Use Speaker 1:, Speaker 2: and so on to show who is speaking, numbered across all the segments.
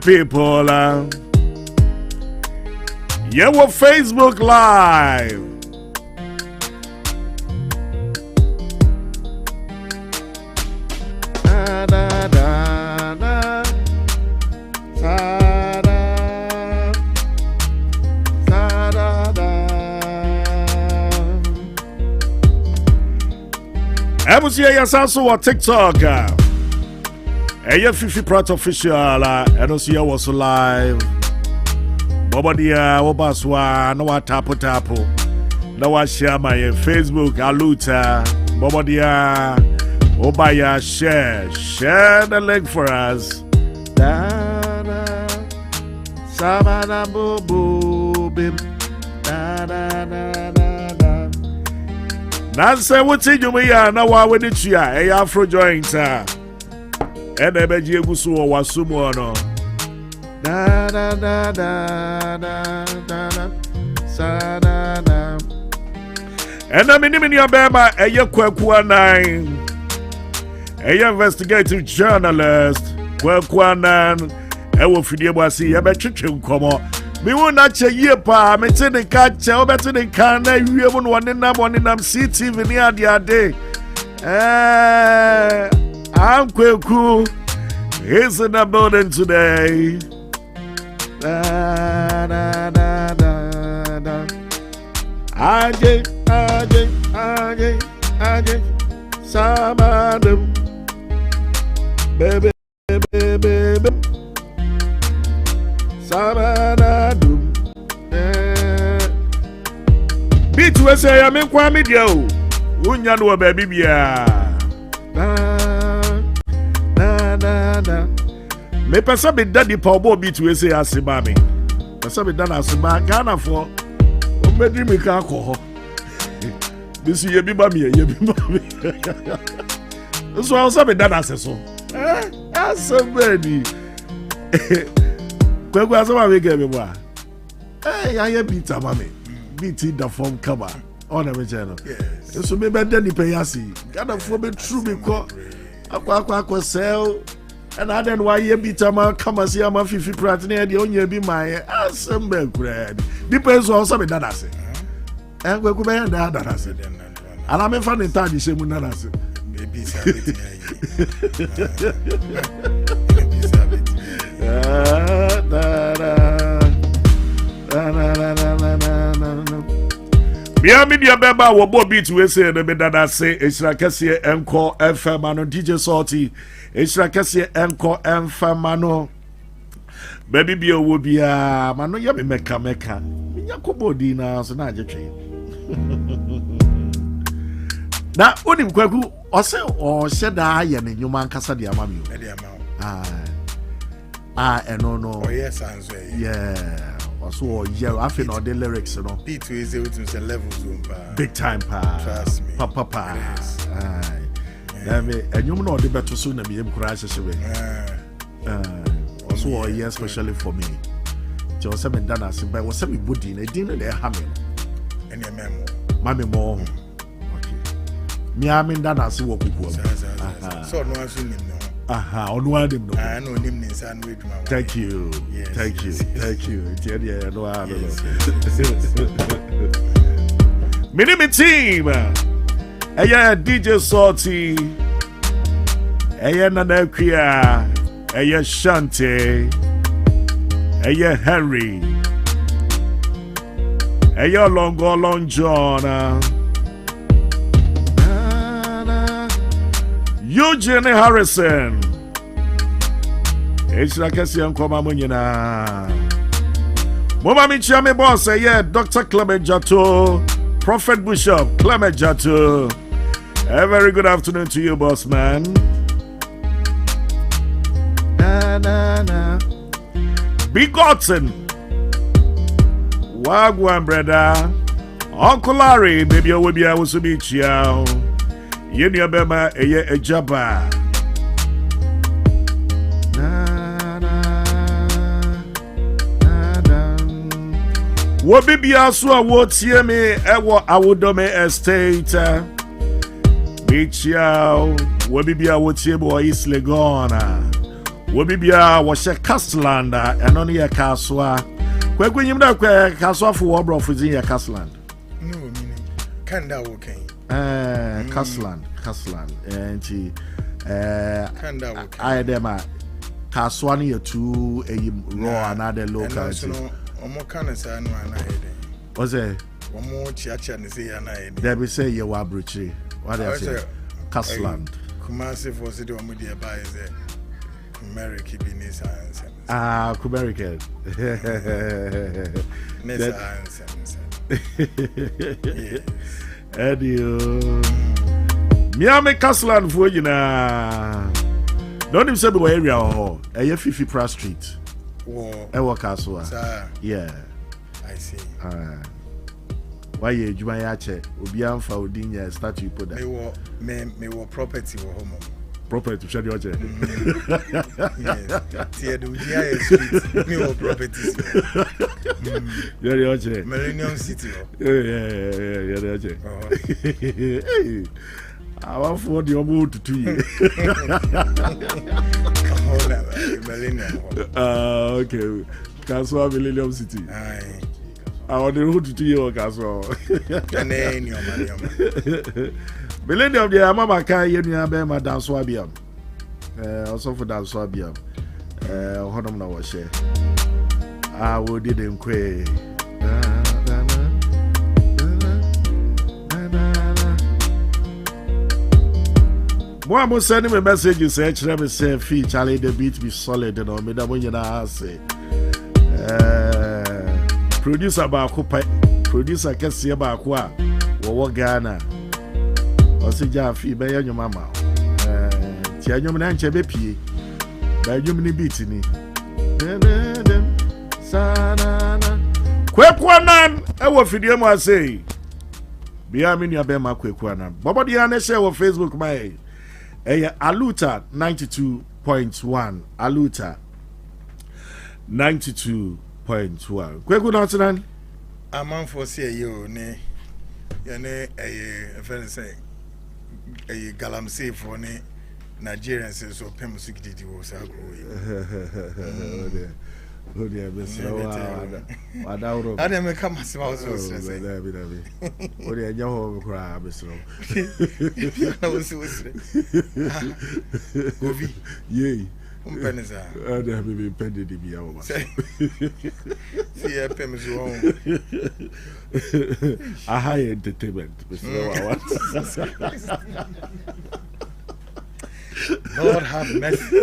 Speaker 1: people. Yeah, we're Facebook Live. I was here, yes, also on TikTok. Hey, Fifi Prat official, and also here was live. Boba dia, Obaswa, no tapo tapo. No, I share my Facebook, Aluta. Boba dia, Obaya, share the link for us. Da da, Sabana boo boo bim, da da da da. Nancy, what's in your ya? Now, why would it ya? A Afro joint, and a Beji Gusu was Sumono. Da da da da da da da da. And I'm in your bema, a Kwaku Annan, a investigative journalist, Kwaku Annan, I will feed see a better come on. Me won't not a year pa, me tin the catch, or better than can I even one in them CTV near the other day. I'm Kwaku. He's in the building today. Da da da da da. Ajay, Samadum, baby, baby. Sabanadum. Beat we say I'm in Kwame Dio. Unya no baby bia. Da. Me pesa be daddy power beat we say asiba me. Pesa be dan asiba Ghana for. O medri me ka ko. This ye bi ba me. So also be dan aseso. Asabedi. Kwaku asama we get me boy. Hey, I hear beat mama. Beat the form cover on every channel. Yes. So me be den pay yasi. Ghana for be true me ko. Akwa sell. And I then why you beat mama come see am 50 prat near the onye be my assemble bread. Depends on some that say. And Kwaku be that say. And I'm fan in time say mu na say. Baby say Bia media beba wo bo beat we say the be dada say Esra kese enko FM ano DJ Salty Esra kese enko FM ano baby bia wo bia mano ya me meka minya kobodi na so na ajetwe na onim Kwaku o se o sheda ye ne nyuma nkasa de ama mi o de ama no. Oh yes, answer. Yeah. Also, yeah. I feel all the lyrics, you know.
Speaker 2: P2 is able to say levels,
Speaker 1: big time, pa.
Speaker 2: Trust me.
Speaker 1: Pa. Yes. And you know the better soon than me. I'm crashing away. Also, yeah, especially for me. Just some done as by was some body in a dinner there hamming.
Speaker 2: And your memo.
Speaker 1: Mammy more. Okay. Me, I mean, that I see what people.
Speaker 2: So, no, I've seen him.
Speaker 1: On one him no.
Speaker 2: I know him in San Wait.
Speaker 1: Thank you. Yes, thank you. Yeah, no, I don't know. Minimum team. Aya DJ Salty. Aya Nana Kia. Aya Shante. Aya Henry. Aya Long John. Eugene Harrison. It's like a young Komamunina. Mama Michame boss, Dr. Clement Jato, Prophet Bishop Clement Jato. A very good afternoon to you, boss man. Begotten. Wagwan, brother. Uncle Larry, baby, I will be able to meet you. Yenya bema eye ejaba. Wo bibia so a wo tie me ewo awodome estate. Bichia wo bibia wo tie bo East Legona. Wobi bia wo she Castland eno ne ye kasoa. Kwaku nyim da kasoa fo wo bro fo zin ye Castland.
Speaker 2: No, meaning Kanda okay.
Speaker 1: Castland enti
Speaker 2: Kanda okay.
Speaker 1: I dem kasoa ne ye too raw another local.
Speaker 2: No, omo kana say no anayede.
Speaker 1: What's it?
Speaker 2: Omo chiacha ne say anayede.
Speaker 1: There be say you wa bruchi. What they say? Castland.
Speaker 2: Kumasi for city omo dey buy is American business science.
Speaker 1: American. Miami Castland for you na. Don't even say the area or Fifi Pra Street. Ewa Castle. Yeah.
Speaker 2: I see.
Speaker 1: Why you Jumayache? Obian Faudinia statue put that.
Speaker 2: Me wo property wo home.
Speaker 1: Property share your check.
Speaker 2: Yes. Tie do dia street. Me wo properties.
Speaker 1: Yeah, your check.
Speaker 2: Millennium City.
Speaker 1: Yeah, your check. I want for the omo to 2 years. Okay. Castle Millennium City.
Speaker 2: Aye.
Speaker 1: I want the road to 2 years Castle. Millennium the mama can you be my dance wabiam. Also for dance wabiam. Honor na was share. I would didn't quay. Moi, I'm sending me a message. You say, let me say, fee, Charlie, the beat be solid. You know, me that when you know, say, producer Baku, producer can see about what, Ghana. Or say, Jaffe, by your mama. Tia, you man, Chebepi, by you many beating it. Kwaku Annan, I will feed you, I say. Be I mean, you be my Kwaku Annan. Baba, the Anna share on Facebook, my. Aluta 92.1 Aluta 92.1 Kwaku Annan
Speaker 2: a man for say you ne a friend say a galamsey for ne Nigerians so pay music did you was
Speaker 1: oh dear, Mr. I
Speaker 2: didn't come as well. So,
Speaker 1: what are you cry, Mr. Yea, I have been pending to be over.
Speaker 2: See, I pay me wrong.
Speaker 1: A high entertainment, Mr.
Speaker 2: Lord have mercy.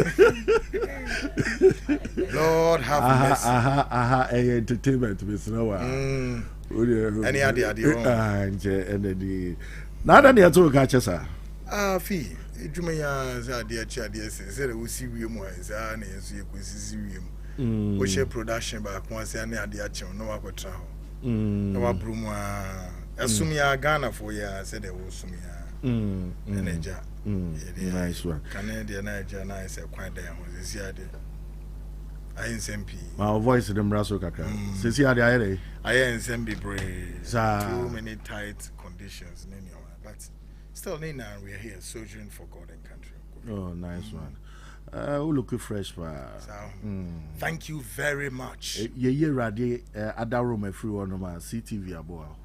Speaker 2: Lord have mercy.
Speaker 1: Entertainment, Mr. Noah.
Speaker 2: Any idea?
Speaker 1: And the nada near to catch us.
Speaker 2: Fee. Jumaya, dear Chadia said, we see you more as I see you. We share production by once and the idea, no one could travel. No one broom. Assume ya Ghana for ya, said they will sum ya. Manager.
Speaker 1: Nice one.
Speaker 2: Canadian Niger, I said, quite there was this year. I ain't SMP.
Speaker 1: My voice in the Brasso Kaka. Since you had the idea,
Speaker 2: I ain't SMP brave. Too many tight conditions, but still, Nina, we are here soldiering for God and country.
Speaker 1: Oh, nice one. We look fresh,
Speaker 2: thank you very much.
Speaker 1: Ye ready? Other room, everyone on my CTV about.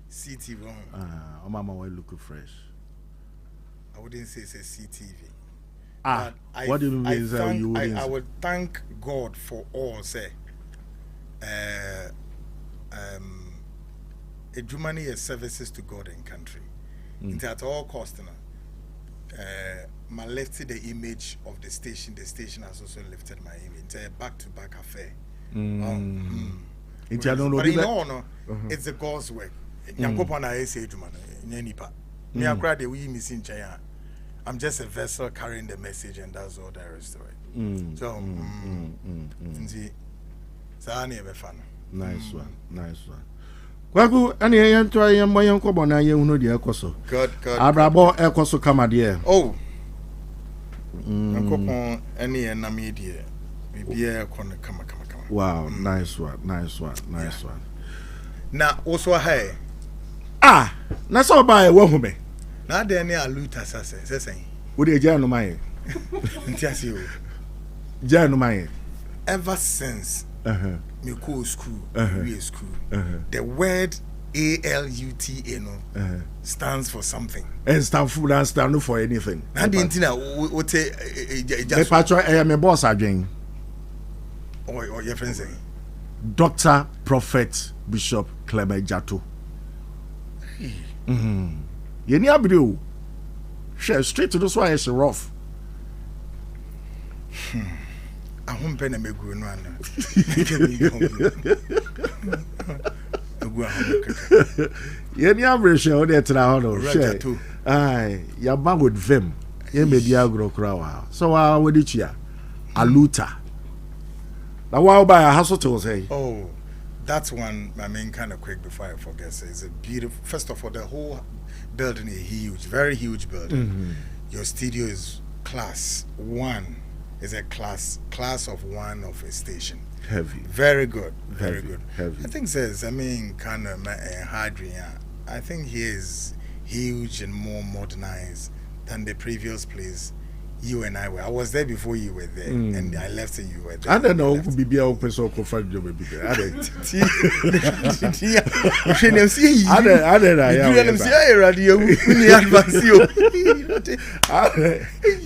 Speaker 2: CTV.
Speaker 1: Mama, we look fresh.
Speaker 2: I wouldn't say it's a CTV.
Speaker 1: What do you mean?
Speaker 2: I would thank God for all. Say, Germany services to God and country. It's at all cost. My lifted the image of the station. The station has also lifted my image. It's a back-to-back affair. But you know, it's a God's work. I'm just a vessel carrying the message, and that's all there is to it. So, fun.
Speaker 1: Nice one. Kwaku, any young try and my young common, I know the Ecoso.
Speaker 2: God.
Speaker 1: Abrabo Ecoso come at the
Speaker 2: Oh, Uncle any and Namidia. Be come.
Speaker 1: Wow, nice one.
Speaker 2: Now, also, hey.
Speaker 1: That's all by a woman.
Speaker 2: Now, there near Luta, saying,
Speaker 1: Would you join my? Janumai.
Speaker 2: Ever since me go school, we school, the word ALUTA stands for something.
Speaker 1: And stand for anything.
Speaker 2: I didn't know what
Speaker 1: the patron I am a boss again.
Speaker 2: Or your friend saying
Speaker 1: Dr. Prophet Bishop Clement Jato. Yeni abidu. Share straight to this one is rough.
Speaker 2: I won't pay me go no.
Speaker 1: Yeni abidu o de tra hono share. Ai, ya ba with vim. Ye media agro krawa. So what did you aluta. Now why buy a house to say?
Speaker 2: Oh, that's one I mean kind of quick before I forget. So it's a beautiful, first of all, the whole building is huge, very huge building. Your studio is class 1. Is a class of 1 of a station.
Speaker 1: Heavy.
Speaker 2: Very good. Very good.
Speaker 1: Heavy.
Speaker 2: I think says I mean kind of Hadrian. I think he is huge and more modernized than the previous place you and I were. I was there before you were there, and I left and you were there.
Speaker 1: I don't know who be a open so confirmed you be there. I don't.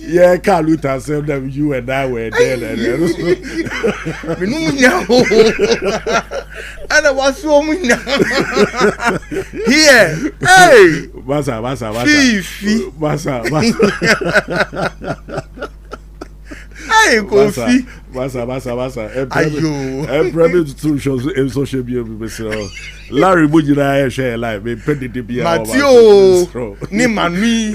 Speaker 1: Yeah, Kaluta said that you and I were there.
Speaker 2: And I was so here. Hey,
Speaker 1: Masa.
Speaker 2: Hey, Kofi.
Speaker 1: Masa.
Speaker 2: Ayo.
Speaker 1: Every two shows in social media. Larry Bujina share live. Me pendi de bia.
Speaker 2: Matthew. Ni mami.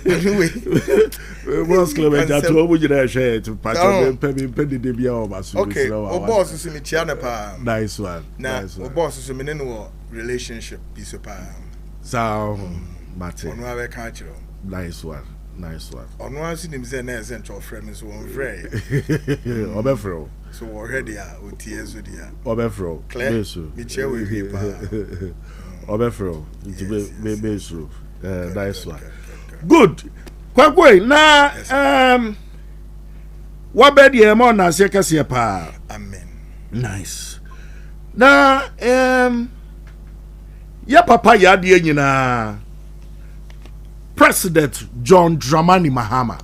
Speaker 2: Anyway.
Speaker 1: Most Clement Jato Bujina share to patch. Me pendi de bia.
Speaker 2: Okay. O boss is me chiana pa.
Speaker 1: Nice one.
Speaker 2: O boss is me no relationship piece pa.
Speaker 1: So, Mate.
Speaker 2: Ono ave ka chiro.
Speaker 1: Nice one.
Speaker 2: Ono asi nim say na essential friend so on frey.
Speaker 1: Obefro.
Speaker 2: So already o tie so dia.
Speaker 1: Obefro.
Speaker 2: Besu. Me che we hwe pa.
Speaker 1: Obefro. Besu. Nice one. Good. Kwaku na what bed ye mo na se kase pa.
Speaker 2: Amen.
Speaker 1: Nice. Na ya papa ya de nyina President John Dramani Mahama.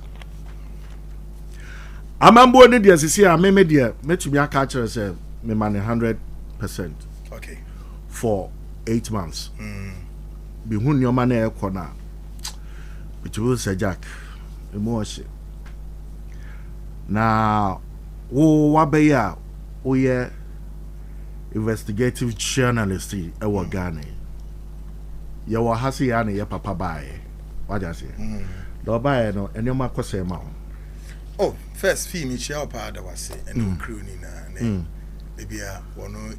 Speaker 1: Amambo ni de sisi a me de metumi aka kire say me man 100%.
Speaker 2: Okay.
Speaker 1: For 8 months. Bi hu nyoma na ekọ na. Bitu say Jack. Emo ohye. Na wo wabeya wo ye investigative journalist e wo Ghana. Ye wo hase ya na ye papa bae. What you say? Do buy no enyoma kwose ma.
Speaker 2: Oh, first fee me chia pa da wase and crew ni na baby a wono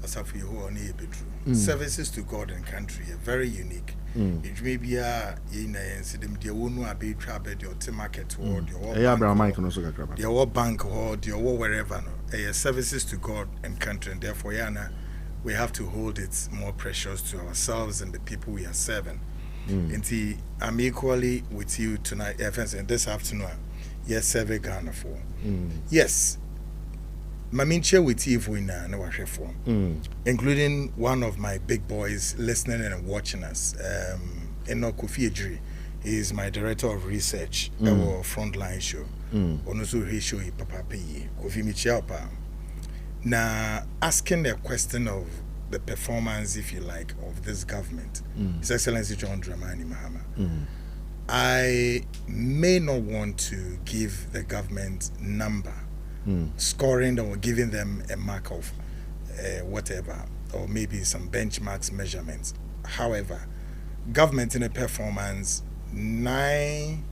Speaker 2: asafu ho na bedru. Services to God and country are very unique. It may be a na incident de wonu abetwa be de ot market or de wo.
Speaker 1: Eh Abraham Mike no so kakra.
Speaker 2: De wo bank or de wo wherever no. Services to God and country, and therefore yana we have to hold it more precious to ourselves and the people we are serving. And I'm equally with you tonight, and this afternoon. Yes, serve Ghana for. Yes, my share with you for including one of my big boys listening and watching us. Kofi Ejiri is my director of research. Our frontline show. Onusu he show Papa P. Kofi Michiapa. Now asking a question of the performance, if you like, of this government, His Excellency John Dramani Mahama. I may not want to give the government number, scoring or giving them a mark of whatever, or maybe some benchmarks measurements. However, government in a performance 9,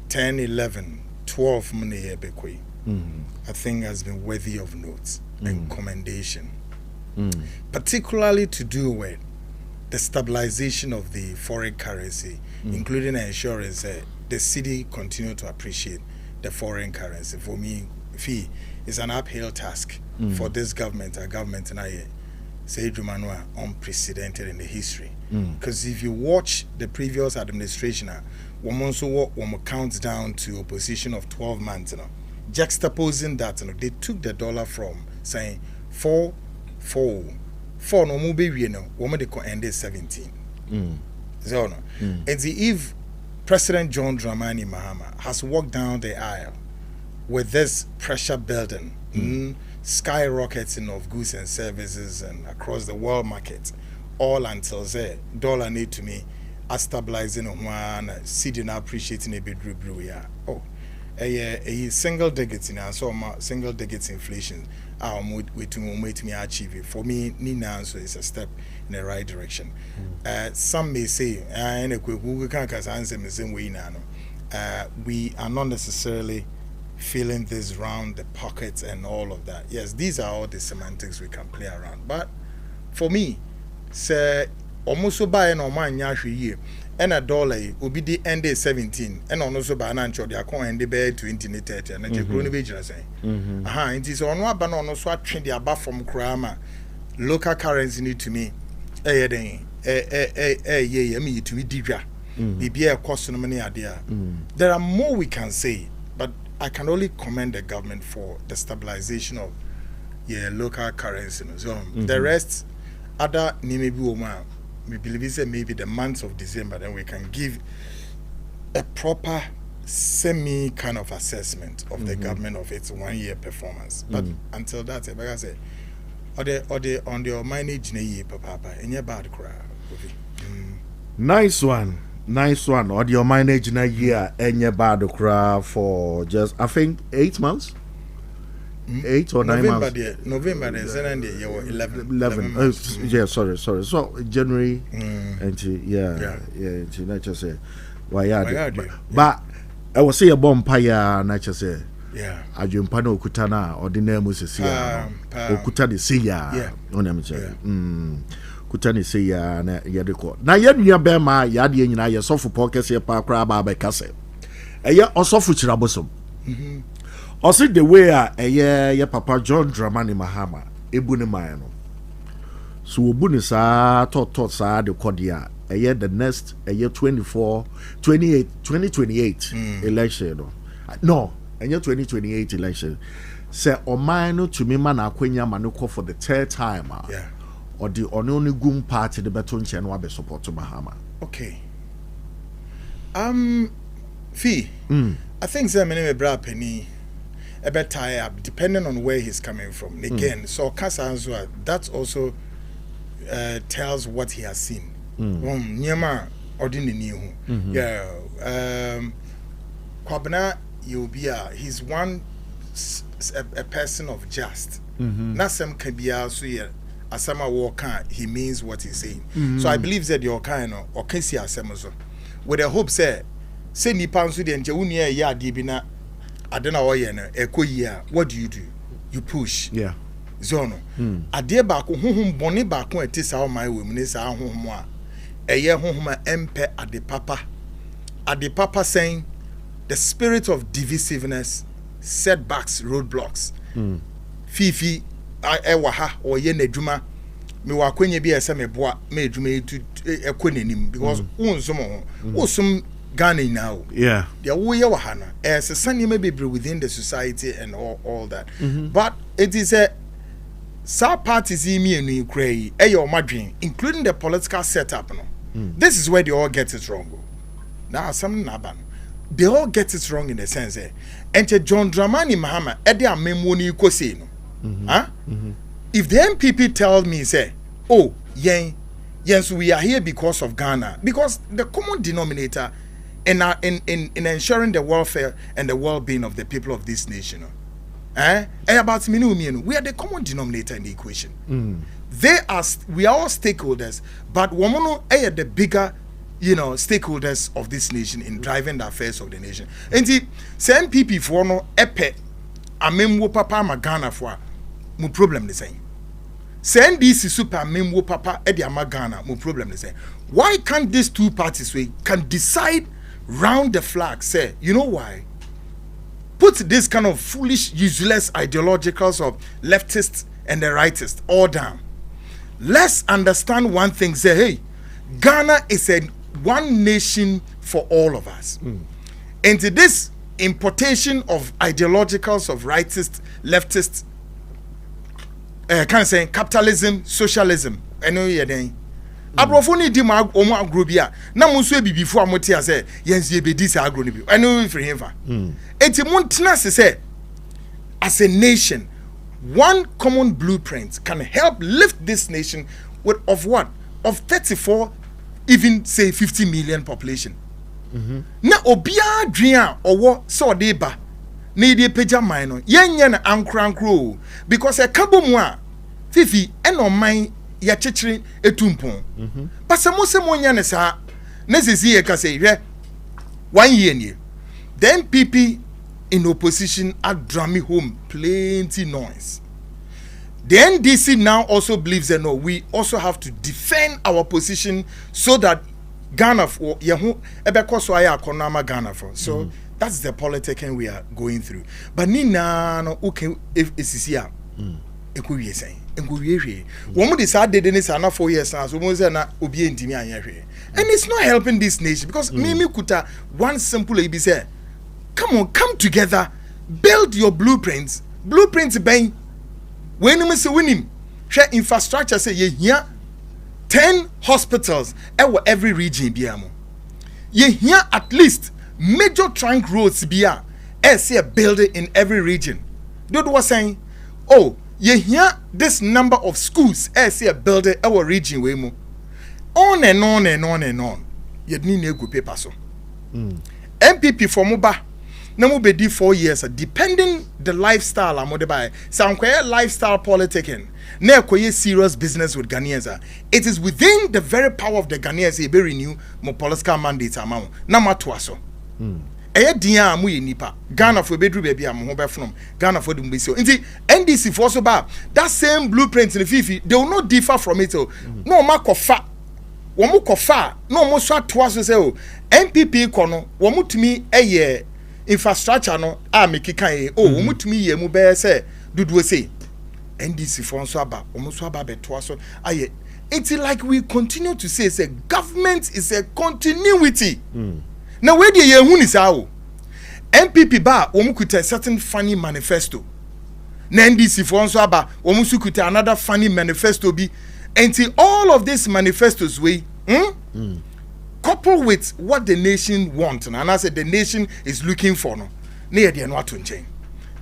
Speaker 2: 10, 11, 12 money I think has been worthy of note and commendation. Particularly to do with the stabilization of the foreign currency, including ensuring the city continue to appreciate the foreign currency. For me, fee is an uphill task for this government. Our government and I say unprecedented in the history. Because if you watch the previous administration, woman so what woman counts down to a position of 12 months, you know. Juxtaposing that, you know, they took the dollar from saying 4 no more baby, you know, woman they could end 17. So no. And see, if President John Dramani Mahama has walked down the aisle with this pressure building, skyrocketing of goods and services and across the world market, all until the dollar need to me stabilizing on one, seeding appreciating a bit yeah. Oh, a single digits in our single digits inflation. Wait me achieve it. For me, Nina, so it's a step in the right direction. Some may say, we can't answer the same way now. We are not necessarily feeling this round the pockets and all of that. Yes, these are all the semantics we can play around. But for me, say almost so buy no man year and a dollar will be the end 17 and also by an ancho the account and the bed 2030 and the grown vision saying it is on one ban on so train the above from Krama local currency need to me me to me divya be a cost no money idea. There are more we can say, but I can only commend the government for the stabilization of local currency. So the rest other maybe woman we believe is maybe the month of December, then we can give a proper semi kind of assessment of the government of its 1 year performance. But until that, like I say, or the on your manage papa in your bad crowd.
Speaker 1: Nice one. Or your manage na year and your bad crowd for just I think 8 months. 8 or 9 months.
Speaker 2: November, and you were 11.
Speaker 1: Yeah, sorry. So January, and not just say, why, but I was say a bomb paya, not just say, I jump pano kutana or the name was a sia, or kutani sia, on them say, kutani sia, yadiko. Now, ya bema, yadi, and I saw for pockets here, pa crab, by cassette. A year or so for chirabosom. Also the way ya papa John Dramani Mahama ebune mayano. So obune sa tot sa de kodia the next year 2028 election no 2028 election say omano to me man akwenya manoko for the third time or the only gum party the beton chen wa be support Mahama.
Speaker 2: Okay. Fee. I think say me name bra penny a bit tie up depending on where he's coming from. Again, so Kasa that also tells what he has seen. Nyama ordinary new. Kwabena Yobia, he's a person of just. Nasem can be also Asama Walker, he means what he's saying. So I believe that your kind or Casey Asemoso. With the hope say Nipansu and Jaunia ya dibina. I don't know what do? You push. Yeah. Zono. Ade ba ko honhom bone ba ko atisa o my women is a honhom a eye honhom empe ade papa saying the spirit of divisiveness, setbacks, roadblocks. Fifi ewa ha o ye nadwuma me wa kwenye bi ese me boa me adwuma tu ekonenim because unsom osum Ghana now. Yeah. There we are Hana. As a son, you may be within the society and all that. But it is a sub parties in me and Ukraine, your madrin, including the political setup. No? This is where they all get it wrong. Now some naban. They all get it wrong in the sense and John Dramani Mahama, Eddie Memoni Kosino. If the MPP tell me say, oh, yes, we are here because of Ghana, because the common denominator in ensuring the welfare and the well-being of the people of this nation. About we are the common denominator in the equation. We are all stakeholders, but womono the bigger, stakeholders of this nation in driving the affairs of the nation. And the same people for no epe amemwo papa magana for mu problem the same. Send this super memwo papa edi amagana mu problem the same. Why can't these two parties can decide round the flag, say, you know why? Put this kind of foolish, useless ideologicals of leftists and the rightists all down. Let's understand one thing, say, hey, Ghana is a one nation for all of us. Into this importation of ideologicals of rightist, leftist, kind of saying capitalism, socialism. I know you're saying. Abrofo ni di ma omo agro bia na mo so ebibifo amote ase yensie bedi sa agro ni bi I know free him fa enti montena se say as a nation one common blueprint can help lift this nation with of what of 34 even say 50 million population na obia dwen owo so de ba na ide peja man no yenye na ankrankro because e kabo mu a fifi eno man ya chichiri etumpon pasa mo se mo nya ne sa na sisi ye ka say hwe 1 year ni the NPP in opposition are drumming home plenty noise. The NDC now also believes that no, we also have to defend our position so that Ghana for Ghana for. So that's the politicking we are going through. But Nina no okay if it's here. Ekuye saying enguye woman decide they say na 4 years now so mo say na obi entimi anyehwe and it's not helping this nation because mimi kuta one simple be say come together build your blueprints ben when you say winning share infrastructure say ye here 10 hospitals every region biamo ye here at least major trunk roads bia see a building in every region do was saying oh you hear this number of schools see a building our region we mo on and on and on and on you need a good paper so MPP for moba na mo be di 4 years depending the lifestyle amode by some lifestyle politicking na ekoye serious business with Ghanaians it is within the very power of the Ghanaians e be renew mo political mandate amount na mato aso eye dia amu ye nipa Ghana for bedru baby am ho be from Ghana for dum be so nti NDC for so ba that same blueprint in fifi they will not differ from it no ma kofa wo mu kofa no mo so ato aso say o NPP kono wo mutumi eye infrastructure no a mekika ye o wo mutumi ye mu be say duduo say NDC for so aba wo so aba beto aso aye it's like we continue to say government is a continuity now where the yehu ni sao MPP ba wo kuta certain funny manifesto na NDC for so aba wo kuta another funny manifesto bi until all of these manifestos we coupled with what the nation wants and I said the nation is looking for no near the no to change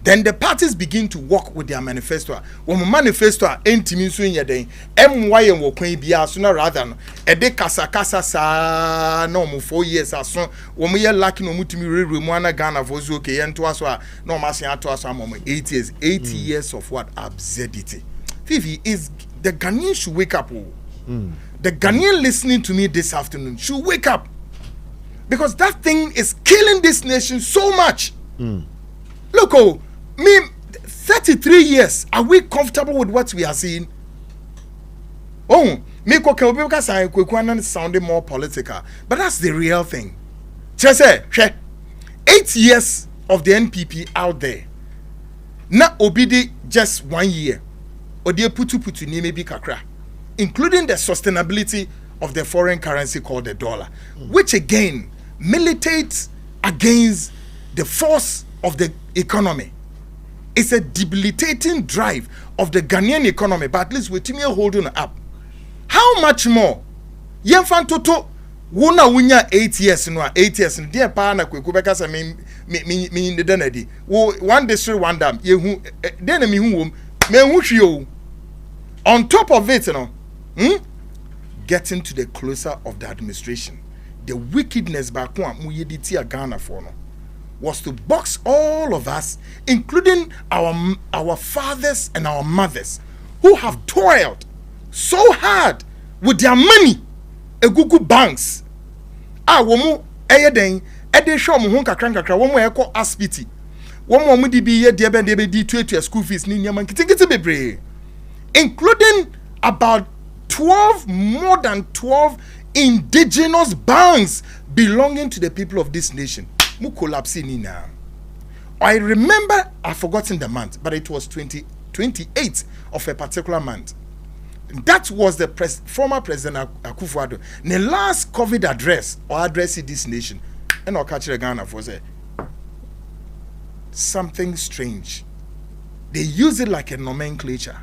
Speaker 2: then the parties begin to work with their manifesto when manifesto entimi so nya den MY wo kwan bia so na rather no e de kasa sa no mo 4 years aso wo mo ye lucky no mutumi reru mu ana Ghana for so okay ento aso a no ma se ato aso am 8 years of what absurdity Fifi is the Ghanaian should wake up the Ghanaian listening to me this afternoon should wake up because that thing is killing this nation so much look me 33 years are we comfortable with what we are seeing oh me because I Kwaku Annan sounding more political but that's the real thing just say 8 years of the NPP out there na obidi just 1 year or they putu ni maybe kakra including the sustainability of the foreign currency called the dollar which again militates against the force of the economy. It's a debilitating drive of the Ghanaian economy, but at least we're holding up. How much more? Yemfan toto wona wunya 8 years no 8 years dear pa na Kwaku beka say me the denedi. Wo one district one dam yehu den me hu wom me hu hwe o. On top of it getting to the closer of the administration. The wickedness back one mu yediti a Ghana for no was to box all of us, including our fathers and our mothers, who have toiled so hard with their money, Google banks. Womu eyeden ede show mo ho kakra womu eko aspiti. Womu di bi ye de be di to school fees ni nyama kitikiti bebre, including about more than 12 indigenous banks belonging to the people of this nation. Now. I remember, I've forgotten the month, but it was 28th of a particular month. that was the former President Akufo-Addo. The last COVID address or addressing this nation, and I'll catch the Ghana for say something strange. They use it like a nomenclature.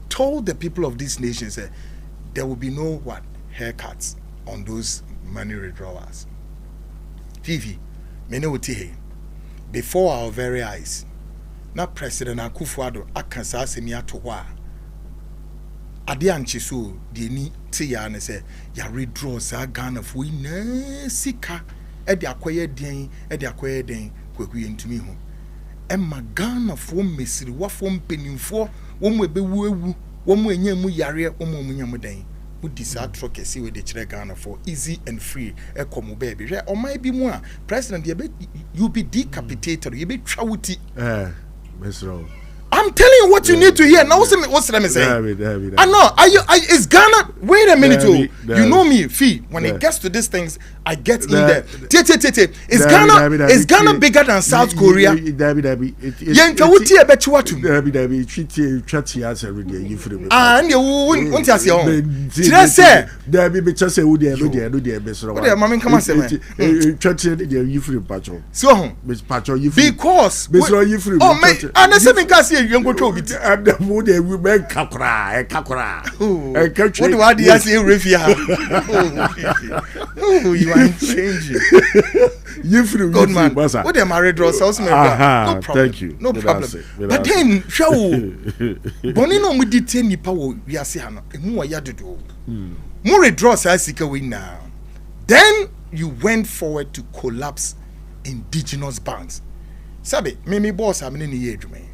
Speaker 2: Told the people of this nation, say there will be no haircuts on those money withdrawals. Fifi, before our very eyes. Now President Akufo-Addo akansa semia to wa. Ade anche so de ni te ya ne say ya withdraw sa Ghana fo ina sika e de akoye den Kwaku yentumi ho. Emma Ghana fo mesiri wa fo mpenimfo wo mu ebewu ewu wo mu enya mu yare wo mu nyam den. Who decide to kesi with the children Ghana for easy and free e komo baby or might be more president you be decapitated you be chawuti I'm telling you what you need to hear. Now what's let me say? I know. Is Ghana? Wait a minute, you know me, Fee. When it gets to these things, I get in there. Is Ghana bigger than South Korea? Yanka wuti ebechi watu.
Speaker 1: Chati as every day.
Speaker 2: And you won't ask your own. Say,
Speaker 1: be just say would the best.
Speaker 2: What the mommy come and say?
Speaker 1: Chati you free patrol.
Speaker 2: So,
Speaker 1: Miss Patrol, you
Speaker 2: because
Speaker 1: you free.
Speaker 2: Oh, man, and the same case here, you go to it.
Speaker 1: And the mood they will make kakra.
Speaker 2: What do I say, Rifia? Oh, you are changing.
Speaker 1: You free,
Speaker 2: good man. What the married draws also make no problem.
Speaker 1: Thank you.
Speaker 2: No problem. But then, show Bonino we detain ni power. We are saying, "Emu ayado do." More draws as sika win now. Then you went forward to collapse indigenous banks. Sabe, me boss am in the age, man.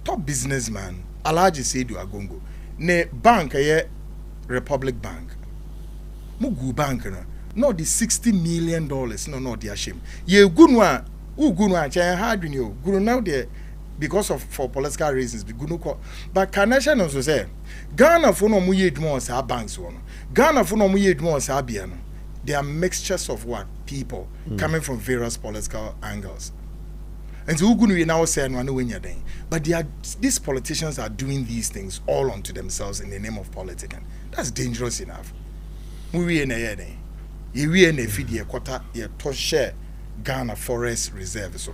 Speaker 2: Top businessman, Alhaji Seydou Agongo. Ne bank Republic Bank. Mugu bank no the $60 million no the shame. Ye gunwa chan hard you guru now there because of for political reasons be gunu ko but connection also say Ghana for no mu yedmo sa banks one Ghana for no mu yedmo sa bia no they are mixtures of what people coming from various political angles. And so we now say no when you're doing. But these politicians are doing these things all onto themselves in the name of politics. That's dangerous enough. We in a we in a video quarter to share Ghana Forest Reserve so.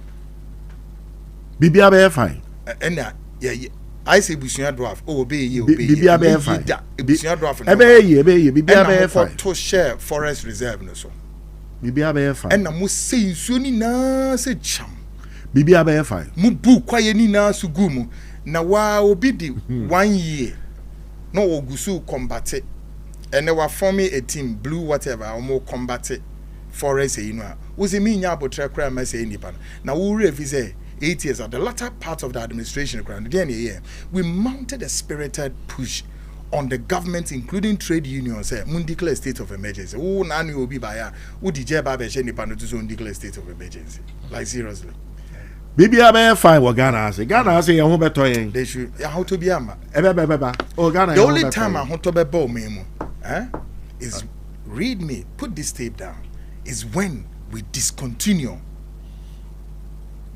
Speaker 1: BBA fine.
Speaker 2: And I say Busunya Dwarf. Oh, obey you.
Speaker 1: BBA fine.
Speaker 2: Busunya Dwarf.
Speaker 1: BBA fine.
Speaker 2: To share Forest Reserve no so.
Speaker 1: BBA fine.
Speaker 2: And I must say suni na say cham.
Speaker 1: BBA fine.
Speaker 2: Mubu kwaye ni na sugumu na wa obi di 1 year no ogusu combat and they were forming a team blue whatever or more combat forest you know was a mean abotre kra ma say nipa na wo revise 8 years at the latter part of the administration ground then year we mounted a spirited push on the government including trade unions say mun declare state of emergency wo na anu obi ba ya wo di je ba be she nipa no to so declare state of emergency like seriously.
Speaker 1: BBA fine what Ghana has. Ghana has a home better.
Speaker 2: They should how to be ama.
Speaker 1: Oh Ghana.
Speaker 2: The only time I want to be bow me is read me, put this tape down, is when we discontinue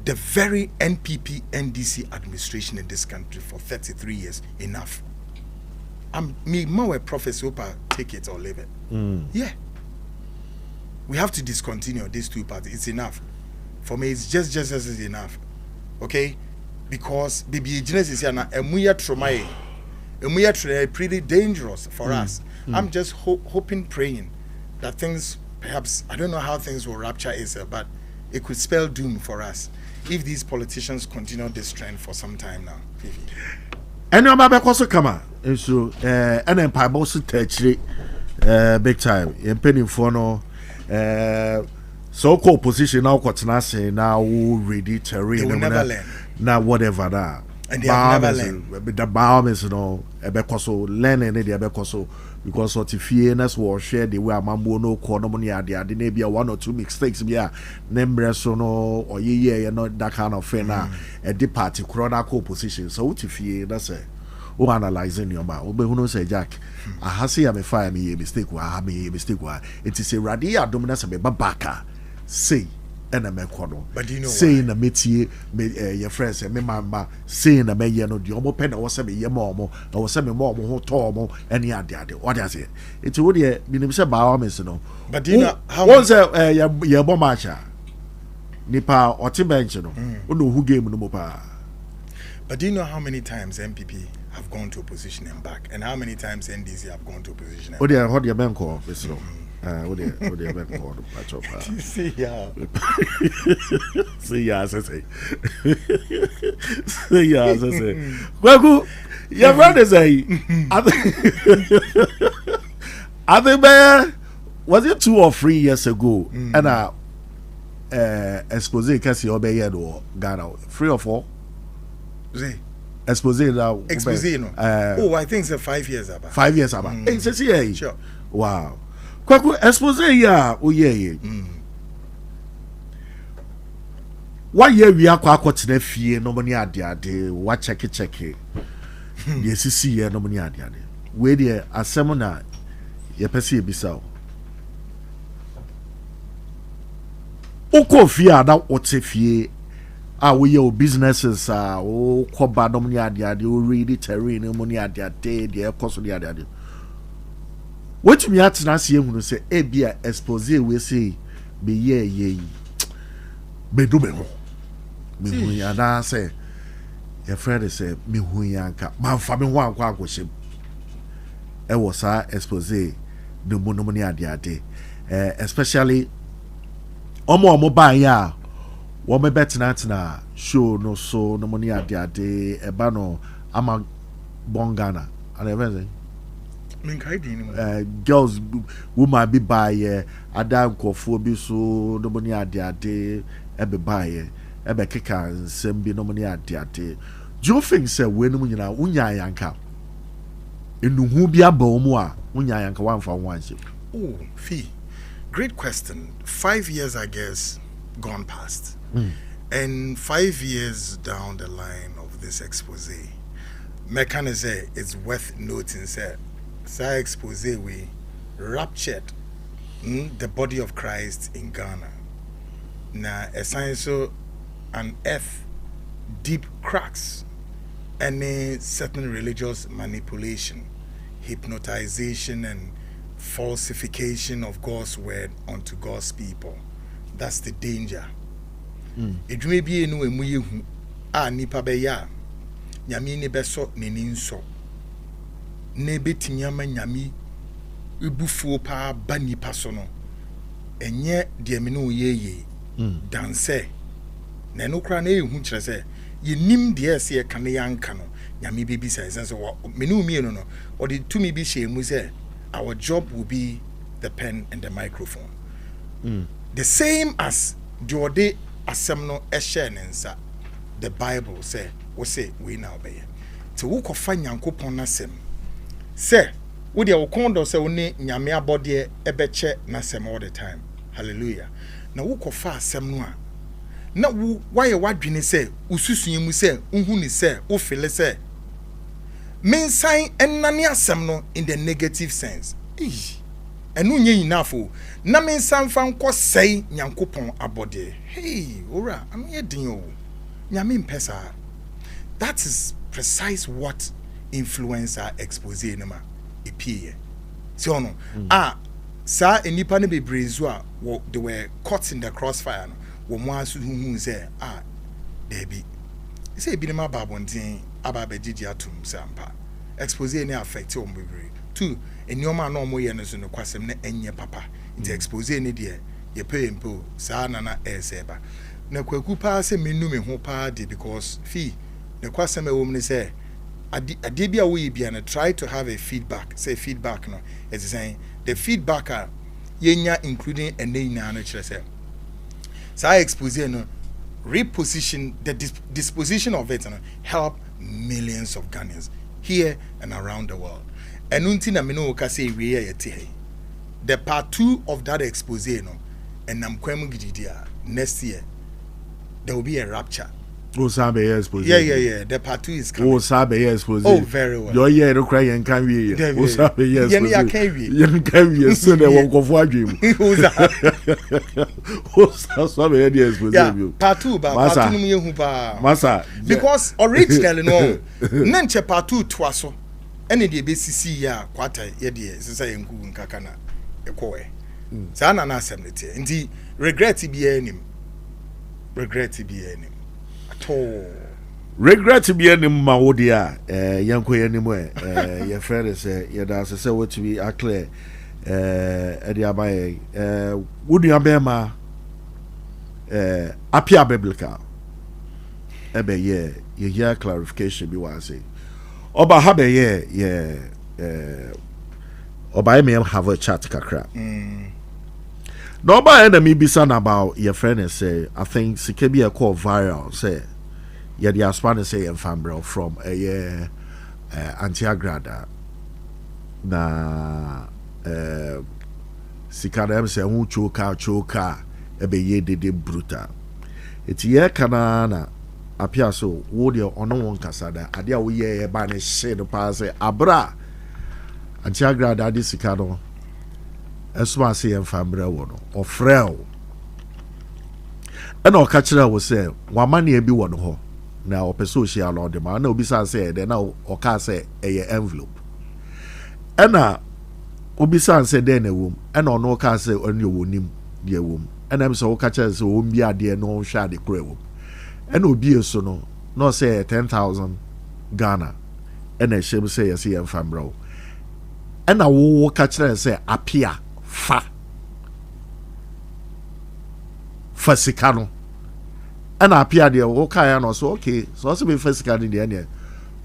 Speaker 2: the very NPP NDC administration in this country for 33 years. Enough. Me more a professor take it or leave it. Yeah. We have to discontinue these two parties. It's enough. For me, it's just as enough, okay? Because baby genesis is now emuya trauma, pretty dangerous for us. I'm just hoping, praying that things, perhaps I don't know how things will rapture is, but it could spell doom for us if these politicians continue this trend for some time now.
Speaker 1: And your mama also come out, and so an empire boss touch big time. In penny for no. So called position now now ready to read now whatever that
Speaker 2: and they have never learned
Speaker 1: the balance no ebekoso learning the ebekoso because what if fearness will share the way mambo no corner there may be 1 or 2 mistakes be number so no or you know that kind of thing now at the party chronicle position so what if you that's it o analyzing your man obe who say Jack I have see am fire me a mistake wa me a mistake wa it is a radia dominance be babaka say and a mekono.
Speaker 2: But you know
Speaker 1: saying a métier, your friends and me mama saying a me no the omo pen was me yemomo, I was me mom who tomo and ya daddy. What I say? It's would ye be say by no.
Speaker 2: But do you know how
Speaker 1: once your bomacha nipa or bench no who game no pa.
Speaker 2: But do you know how many times MPP have gone to opposition and back, and how many times NDC have gone to opposition?
Speaker 1: What do you bank call? What do you bank call?
Speaker 2: See ya.
Speaker 1: See ya, say. See ya, say. Kwaku, your brother say. I think was it 2 or 3 years ago? And expose kasi obey or Ghana 3 or 4. Expose now.
Speaker 2: Expose no. Oh, I think it's 5 years about.
Speaker 1: 5 years about. It's a
Speaker 2: sure.
Speaker 1: Wow. Kwaku expose ya oh yeah. What year we are kwakotene fie no money ade what check it. Yes see here no money ade. We there asem na ye pese ebisa. Oko fie ada wote fie we your businesses o koba no money ade o read terrain no money ade the cost of the ade. What me at na see ehunu say e bia expose we say be ye be do be ho me hu ya na say your friend say me hu ya nka ma fa me ho anko akohyem e wo sa expose the monomoni ade especially omo ba ya wo me betena show no so no money ade e ba no ama bongana and everything girls woman be buy adam kofo bi so no money ade e be buy e be keka nsem bi no money ade do you think say we no nyina unya yanka enuhu bi abamu a unya yanka wanfa wanse?
Speaker 2: Oh, fee, great question. 5 years I guess gone past, and 5 years down the line of this expose, me can say it's worth noting say expose we raptured the body of Christ in Ghana. Now, a science so unearth deep cracks, any certain religious manipulation, hypnotization, and falsification of God's word unto God's people. That's the danger. It may be no emu nipa be ya nyame ne beso ne ninso ne betinyama nyame ebufuo pa ba nipa so no enye de me no yeye danse na no kra na ehu kire se ye nim de ese ye kan yanka no nyame bibi say sense me no mi no or the to me bi shemu say our job will be the pen and the microphone. The same as the ode asem no ehye nensa. The Bible say we say we now be to wo kofa nyankopon nasem say wo de wo kondo say wo ne nyame abode ebeche nasem all the time. Hallelujah. Na wo kofa asem no a na wo waye wadwene say ususun mu say unhu ni say wo fele say mensan enane asem no in the negative sense. Enu nye enough na mensan fa nko sei nyankopon abode. Hey, ora am ye din o. Nyame mpesa. That is precise what influencer expose no epie. So no sa enipa ne bebrezu a they were caught in the crossfire no wo mo asu hu say there be say bi ne ma babontin aba begigi atum sampa expose any affect o bebre. 2 enioma na omo ye no so no kwasem na enye papa nti expose any de ye pay mpo sa na eseba na kwaku pa se menu me ho pa de because fee the kwasem e wom ni say ade bia wo ye bia na try to have a feedback. Say feedback no is saying the feedback yenya including ene na no kire say sa expose no reposition the disposition of it and help millions of Ghanaians here and around the world. And until na me no ka say we yete the part 2 of that expose no and I'm kwemu gididia next year there will be a rapture
Speaker 1: Oh, Sabe, yes,
Speaker 2: Yeah. The part 2 is coming.
Speaker 1: Oh, Sabe, yes,
Speaker 2: Very well.
Speaker 1: Your year, no cry and can we? Oh, Sabe, yes,
Speaker 2: Yeah, can we?
Speaker 1: Young can we? So they won't go for a dream.
Speaker 2: Who's that?
Speaker 1: Oh, Sabe, yes,
Speaker 2: Yeah, part 2, but part 2
Speaker 1: Massa.
Speaker 2: Because originally, no, Nanche part 2 twaso. Any the BCC ya quarter year, Sisa and Goo and Kakana, a coy. Sana na assembly. Indeed, regret to be any. Regret to be any. At all.
Speaker 1: Regret to be any Maodia, young quay anywhere. Your friend is your dance, say what to be a clear. Eddie Abaye, would you abema apia biblical? Ebe ye hear clarification be what I say. Oba habe Oba may have a chat kakra. No ba enemy be son about your friend and say I think Sikebi a call viral say yeah the Spanish say and Fambro from a year anti-agrada na sikadem say hu choka ebe ye de brutal eti ye kana na apia so wo de ono won kasada ade a wo ye ba ne hye no pa say abra anti-agrada de sikado eso ase ye famra wo no ofrel ena o ka kire wo say wa mane bi wo no ho na o person social law de ma na obi sa say de na o ka say e envelope ena obi sa say de na wom ena ono ka say oni wonim de wom ena am say o ka kire say o mbi ade no o hwa de kura wom ena obi eso no say 10,000 Ghana ena hye say yes ye famra wo ena wo ka kire say apia fa sikano ana apia de wo kaya no so okay so be sikano de ne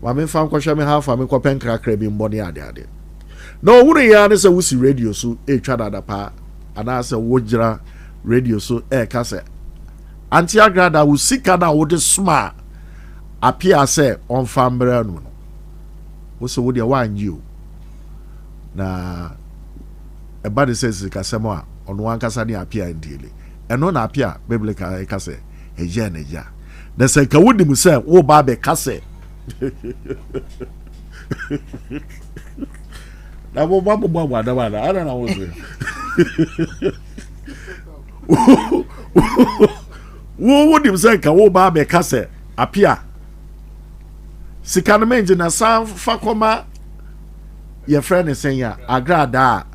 Speaker 1: wa me fa kwhwa me half me kopen krakra bi mbone ade no wuru ya ne se wusi radio so e twa dada pa ana se wo gira radio so e ka se anti agrada wo sika na wo de sma apia se on fambre no wo so wo de wanji o na eba de se sika semo a ono ankasa ne apia ndile eno na apia biblical e ka se eja na eja na se ka wodi mu se wo ba be ka se na bo ba da ba na ana na wo se wo wodi mu se ka wo ba be ka se apia sika no menje na san fa koma your friend is saying ya agrada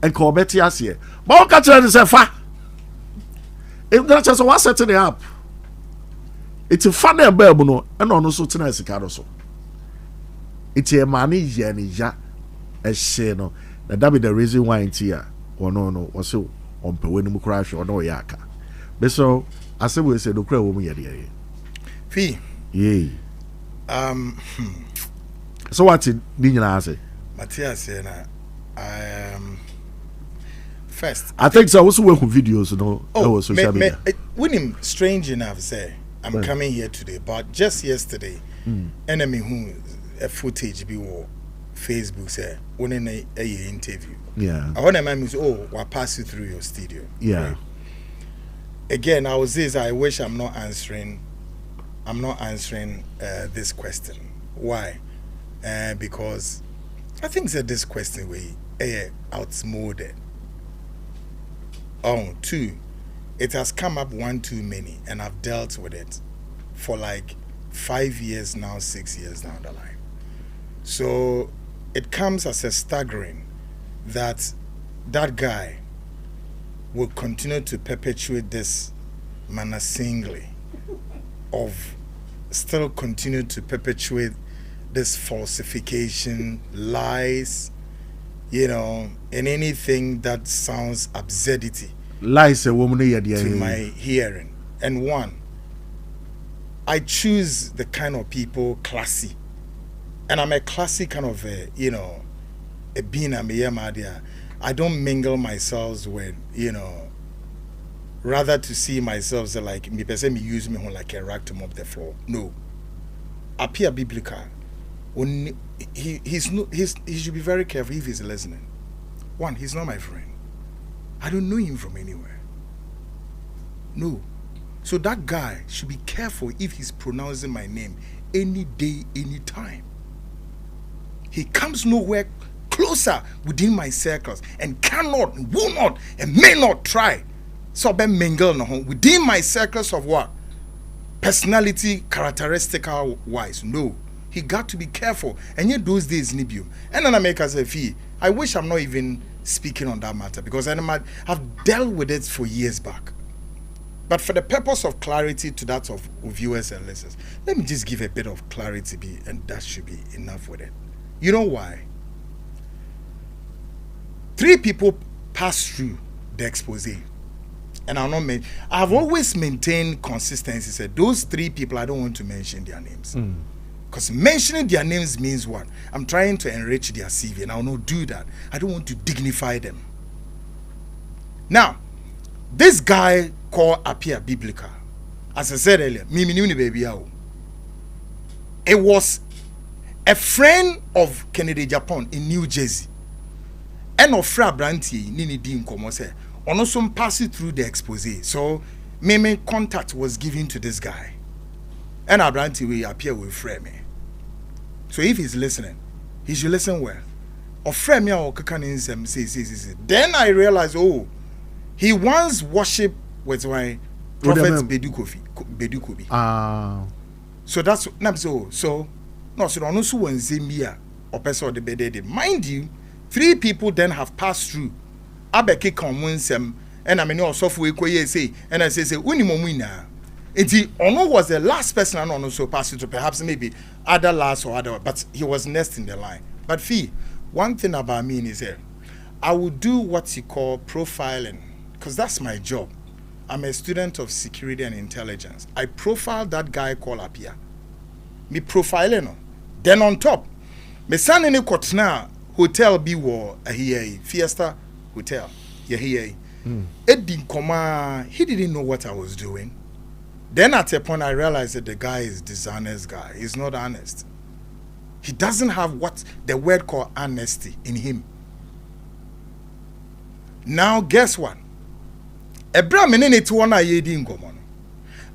Speaker 1: and call Betty Asie. But catch her is a fa. If that's just one setting it up, it's a funny babuno and on also tonight so. It's a money yanija a sheno. That be the reason why it's here. Or no, or so on Pewinum crash or no yaka. But so I said we said the crow woman yet.
Speaker 2: Fee.
Speaker 1: Yea. So what's it? Didn't you say?
Speaker 2: Matthias said, first,
Speaker 1: I think so. I also work with videos, you know.
Speaker 2: Oh,
Speaker 1: social media.
Speaker 2: When him strange enough say, I'm coming here today, but just yesterday, enemy who a footage be war Facebook say when in a interview.
Speaker 1: Yeah.
Speaker 2: I want to mind say, oh, I pass you through your studio.
Speaker 1: Yeah.
Speaker 2: Right? Again, I was this. I wish I'm not answering this question. Why? Because I think that this question we outsmoded. Oh, 2, it has come up one too many, and I've dealt with it for like 5 years now, 6 years down the line. So it comes as a staggering that guy will continue to perpetuate this manner singly of still continue to perpetuate this falsification, lies, you know, and anything that sounds absurdity
Speaker 1: lies a woman
Speaker 2: to my hearing. And one, I choose the kind of people classy, and I'm a classy kind of a being a meyamadia. I don't mingle myself with rather to see myself as like me person me use me like a rag to mop the floor. No, appear biblical. He should be very careful if he's listening. One, he's not my friend. I don't know him from anywhere. No. So that guy should be careful if he's pronouncing my name any day, any time. He comes nowhere closer within my circles and cannot, will not, and may not try. So be mingle no within my circles of what? Personality, characteristical wise. No. He got to be careful. And yet those days Inyerview. And then I make us a fee. I wish I'm not even speaking on that matter because I've dealt with it for years back. But for the purpose of clarity to that of viewers and listeners, let me just give a bit of clarity and that should be enough with it. You know why? 3 people passed through the expose. And I've always maintained consistency. Said those 3 people, I don't want to mention their names. Because mentioning their names means what? I'm trying to enrich their CV, and I'll not do that. I don't want to dignify them. Now, this guy called Appear Biblical, as I said earlier, it was a friend of Kennedy Japan in New Jersey. And of Fra Branty, Nini Dean Komose, on also passing through the expose. So, Meme contact was given to this guy. And Abranti will appear with frame. So if he's listening, he should listen well. Or frame or kakanin say. Then I realized, oh, he once worshipped with my prophet Bedukobi. So that's so no so no so one Zambia or person the bedede. Mind you, 3 people then have passed through. Abeke Kamunsem and I mean also for say and I say Unimomina. Ono was the last person I know so passing to perhaps maybe other last or other, but he was next in the line. But one thing about me is here, I will do what you call profiling, because that's my job. I'm a student of security and intelligence. I profile that guy called Appear. Me profiling. Then on top, me son in a Kotna hotel be war a here Fiesta Hotel. Yeah here. Eddie Koma, he didn't know what I was doing. Then at a point I realized that the guy is dishonest guy. He's not honest. He doesn't have what the word called honesty in him. Now guess what? Ebra menene to one ayedi ngomo.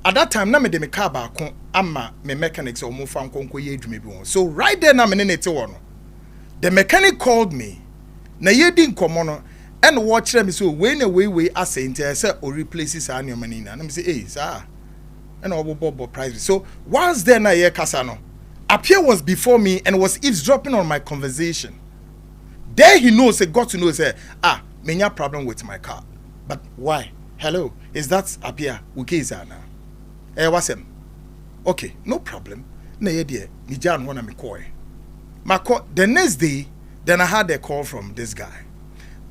Speaker 2: At that time na me de me car ba kon ama me mechanics o mo fa nkonko ye adwuma bi won. So right there na menene to one. The mechanic called me. Na yedi nkomo no and watch them so when we ase ntia say o replaces our money na. Na me say eh sir. And Bobo price. So whilst then I hear Kasano, Appear was before me and was eavesdropping on my conversation. There he knows, got to know, say, many problem with my car. But why? Hello, is that Appear? Okay, now. What's him? Okay, no problem. No idea. Nijan wanna me call. The next day, then I had a call from this guy.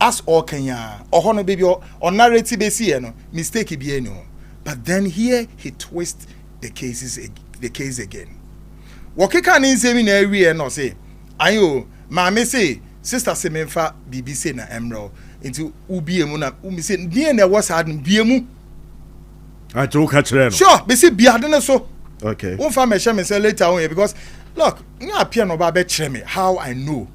Speaker 2: As all Kenya, or honor baby, or narrative mistake be no. But then here he twists the case again. Wakeka ni say me na area no say ayo maame say sister say me fa BBC na emro into ubie mu na umi say die na was had bie mu
Speaker 1: I told catch no
Speaker 2: sure be say bia de so
Speaker 1: okay
Speaker 2: won fa me share me say later on here because look me appear no ba be kire me how I know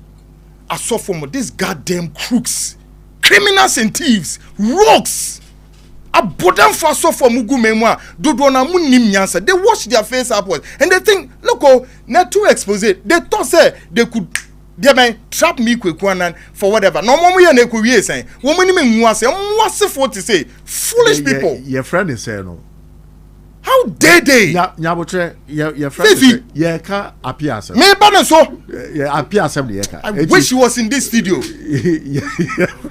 Speaker 2: I saw from these goddamn crooks, criminals and thieves, rogues. Abodan faso for mugu memwa dodo na munim nyansa. They wash their face upwards and they think look not too expose. They thought say they could trap me Kwaku Annan for whatever. No more we na ekwie say woman ni menwa say mwasefo to say foolish people.
Speaker 1: Your friend is saying no.
Speaker 2: How dare they?
Speaker 1: Nyabotre your friend say yeah ka Appear asem.
Speaker 2: Me ba na so.
Speaker 1: Yeah Appear asem de ka.
Speaker 2: I wish he was in this studio.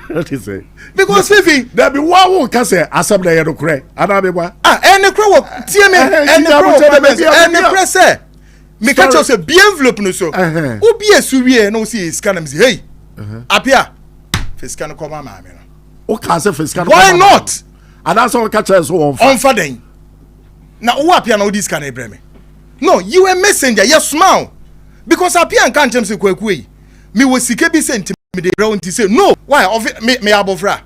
Speaker 1: What is it?
Speaker 2: Because Fifi
Speaker 1: there be one who can say asem na ye no kure. Ana be ba.
Speaker 2: Any kure wo tie me any kure say. Me catch us a be envelope no so. Obi esuwie na o see scan am say hey. Appear. Fiscal come ma me no.
Speaker 1: O ka say fiscal.
Speaker 2: Why not?
Speaker 1: And that's all catch us so on
Speaker 2: faden. Now who Appear now this can me? No, you a messenger, you smile. Because Appear and can't say Kwaku. Me was sike be sent me the ground to say no. Why of me abofra.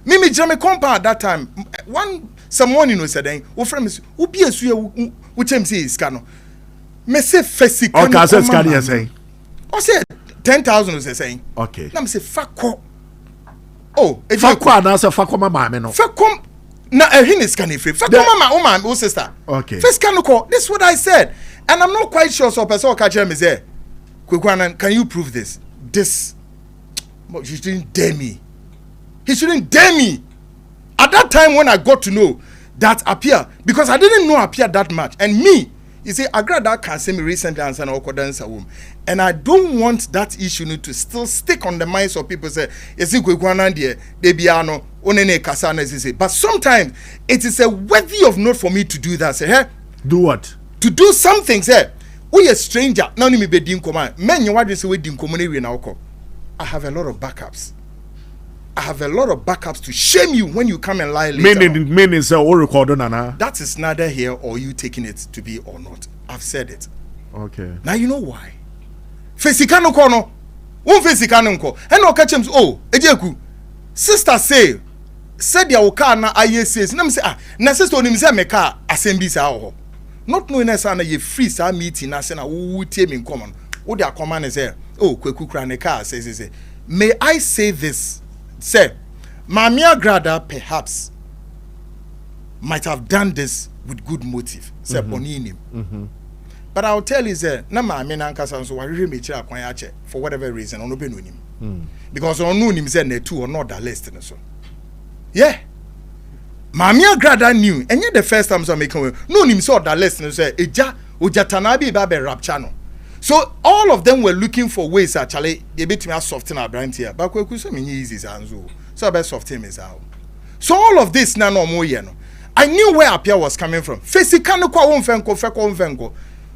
Speaker 2: Me jam compound at that time. Someone you know said o friend me who be asu which him say scan. Me say first
Speaker 1: o ka say scan you say.
Speaker 2: O say 10,000 was saying.
Speaker 1: Okay.
Speaker 2: Now me say fakko. Oh,
Speaker 1: fakko na say fakko ma me no.
Speaker 2: Fakko na ehin is can free fa come my sister
Speaker 1: okay
Speaker 2: first can call this is what I said and I'm not quite sure so person catch me say Kwaku Annan, can you prove this you shouldn't dare me he shouldn't dare me at that time when I got to know that appear because I didn't know appear that much and me you see Agrada can say me recently answer na okodansa wom and I don't want that issue to still stick on the minds of people say you see Kwaku Annan there they be ano onene kasa na say but sometimes it is a worthy of note for me to do that say hey
Speaker 1: do what
Speaker 2: to do something say we a stranger now ni me be din command men you wadwe say we din command we na okọ I have a lot of backups to shame you when you come and lie later.
Speaker 1: Meaning say all record nana.
Speaker 2: That is neither here or you taking it to be or not. I've said it.
Speaker 1: Okay.
Speaker 2: Now you know why. Fesikano kono. Won fesikano nko. And no catch him oh, ejeku. Sister say said ya oka na aye says. Na me say na sister onim say meka assembly sa ho. Not knowing na say na ye free sa meeting na say na wo tie me common. Wo dia command say oh Kwaku kra ne ka say. May I say this? Say, Mamia Grada perhaps might have done this with good motive. Say, Bonini. But I'll tell you, say, na Mamia Nankasa so I really make sure for whatever reason, on open with him. Because on no him say ne two or not that list so. Yeah. Mamia Grada knew, and yet the first time so making no him saw that list and say, Eja, Ujatanabi Babe rap channel. So all of them were looking for ways actually they bit me soften our brand here. But Kwaku so many easy so best soften is out. So all of this na no more no. I knew where Apia was coming from. Fesikano kwa onfenko feko onfenko.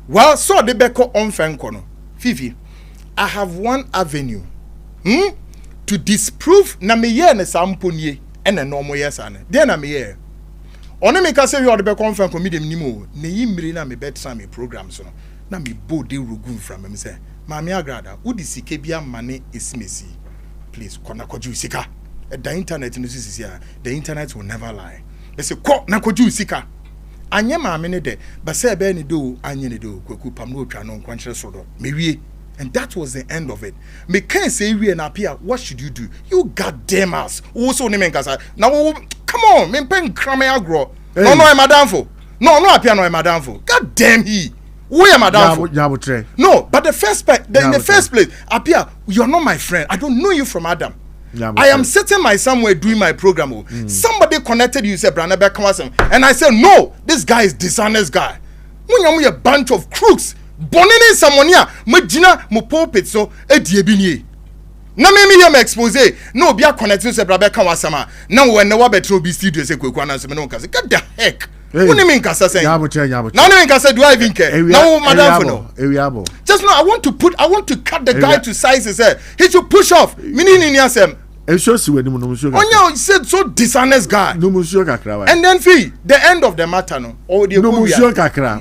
Speaker 2: Well, so the beko onfenko no. Fifi, I have one avenue to disprove na me ye ne samponye and no more yes ane. Then na me ye. One me ka say you the beko onfenko me dem nimo. Ne yimri na me betra me program so no. Na me bode rugun from him say Mami Agrada wo di sika bia mane esimesi please kona koju sika the internet no sisi here the internet will never lie they say ko na koju sika anye maame ne de but say be ni do anye ne do Kwaku pam no twa no nkwankyere so do me wie and that was the end of it me can say wie na apia what should you do you goddamn ass wo so ne menkasa na wo come on me pen krame agro no no madamfo no apia no madamfo god damn he we are madam. No, but the first in the first place, Apia, you're not my friend. I don't know you from Adam. I am sitting my somewhere doing my program. Somebody connected you, said Branabek Kawasam, and I said, no, this guy is dishonest guy. When you a bunch of crooks, bonini someone here, Majina mo pulpit so ediebini. Na me me expose. No, be a connected to Branabek Kawasama. Now when no better be studio say Kwaku Annan so no kase. Get the heck. What do you mean, Kasa saying? Now, Kasa, do I even care? No, madam, no. Just now, I want to cut the guy to size his head. He should push off. Meaning in Yasem. Oh, you said so dishonest guy. And then, the end of the matter, no. Or the Musio Kakra.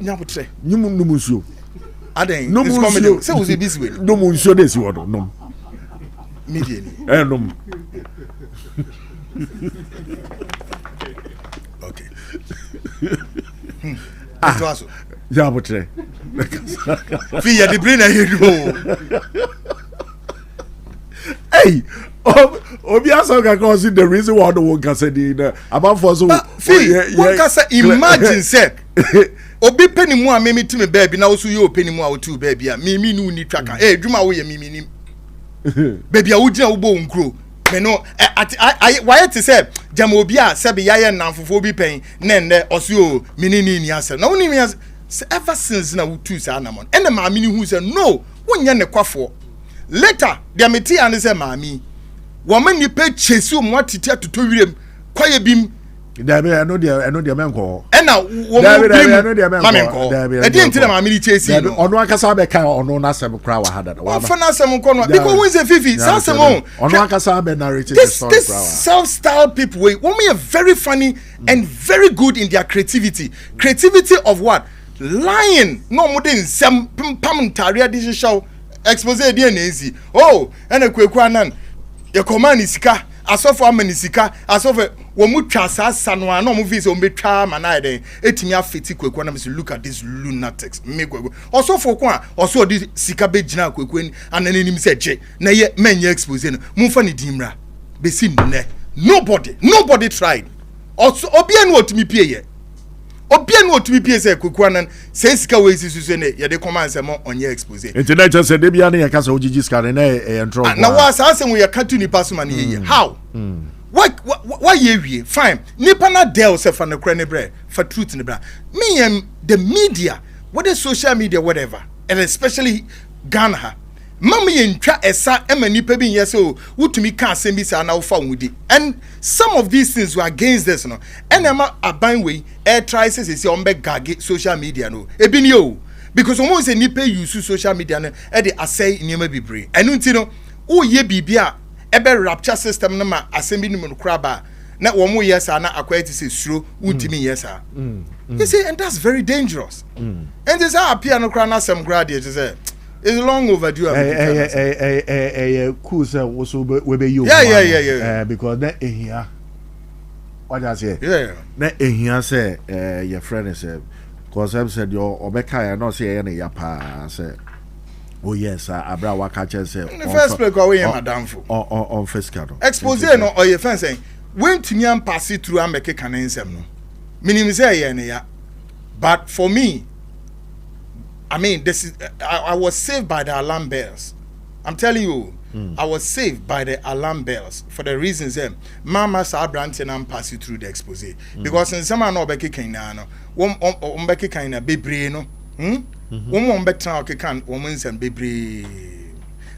Speaker 2: Numusu. I think. No, Musio. Say, was it this way? No, Musio, this word. No. Median. Okay.
Speaker 1: Yeah, but Fia
Speaker 2: the brain
Speaker 1: hey, Obiasa can see the reason why the one can say about for so.
Speaker 2: One can say imagine say Obi penny more me to me baby now so you penny more two baby me no ni tracker. Hey, Juma we me baby I would not grow. Me no I why to say jamobia se be yaye namfofo bi pen nende osio minini ni ase na woni me ever since na wutu sa namon ene maami ni hu say no wonye ne kwafo later dia meti an say maami wo ma ni pe chesi o mo atiti atoto wirem kwaye bim
Speaker 1: Dabi I know the menko.
Speaker 2: Ena wo mo menko. E di ntire maami ni chesi no.
Speaker 1: Ono akasa be kan ono na asem kra wa hada.
Speaker 2: Wa fa na asem ko no because we say fifi sa asem on.
Speaker 1: Ono akasa be narrating the story
Speaker 2: kra wa. Self-style people we are very funny and very good in their creativity. Creativity of what? Lying. No more than some pam ntare ade show expose dey na easy. Oh, ena Kwaku Annan. Your command is sika. Asofo amanisika asofo wo mutwa sasa no ana mo visa o betwa mana den etimi afeti Kwaku Annan say look at this lunatics me Kwaku osofo ko a oso di sika begina Kwaku Annan anim say je na ye menya expose no mumfa ne dimra besi ne nobody tried also obian what me pay obian what me pay say Kwaku Annan say sika we sisu ne ye de command say mo onye expose
Speaker 1: internet just say dey na yakasa ogigi scan na e ntro
Speaker 2: na wa say we yakatu ni pass man ye how why ye fine nipa na del say for ne kra ne bre for truth ne bra me am the media what is social media whatever and especially Ghana mama yentwa esa ema nipa bi yes o wutumi ka asem bi sa na ufa wudi and some of these things were against this no enema aban we air try say on be gage social media no ebi ni o because omo say nipa use social media no e dey asay niema bibre enu nti no wo ye bibia ebe rapture system no ma asem bi ni mu kra ba na omo yes na akwati say suro wutumi yes you see and that's very dangerous and this appear no kra na asem graduate say it's long overdue.
Speaker 1: Cool, sir. Also, we be you.
Speaker 2: Yeah.
Speaker 1: Because that here, what I say.
Speaker 2: Yeah.
Speaker 1: That here say, your friend is because I said your Obeka, I not say any yapa. Say, oh yes, Abra Wakacha say.
Speaker 2: In the first place, go away, madam.
Speaker 1: On first card.
Speaker 2: Expose no or your friend saying when to me and pass it through and make a canon no. Meaning say yeah. But for me. I mean, this is. I was saved by the alarm bells. I'm telling you, I was saved by the alarm bells for the reasons. Mama saw Branton and pass you through the expose because in some no beki kaina no, beki kaina bebre no, betra can women's and bebre.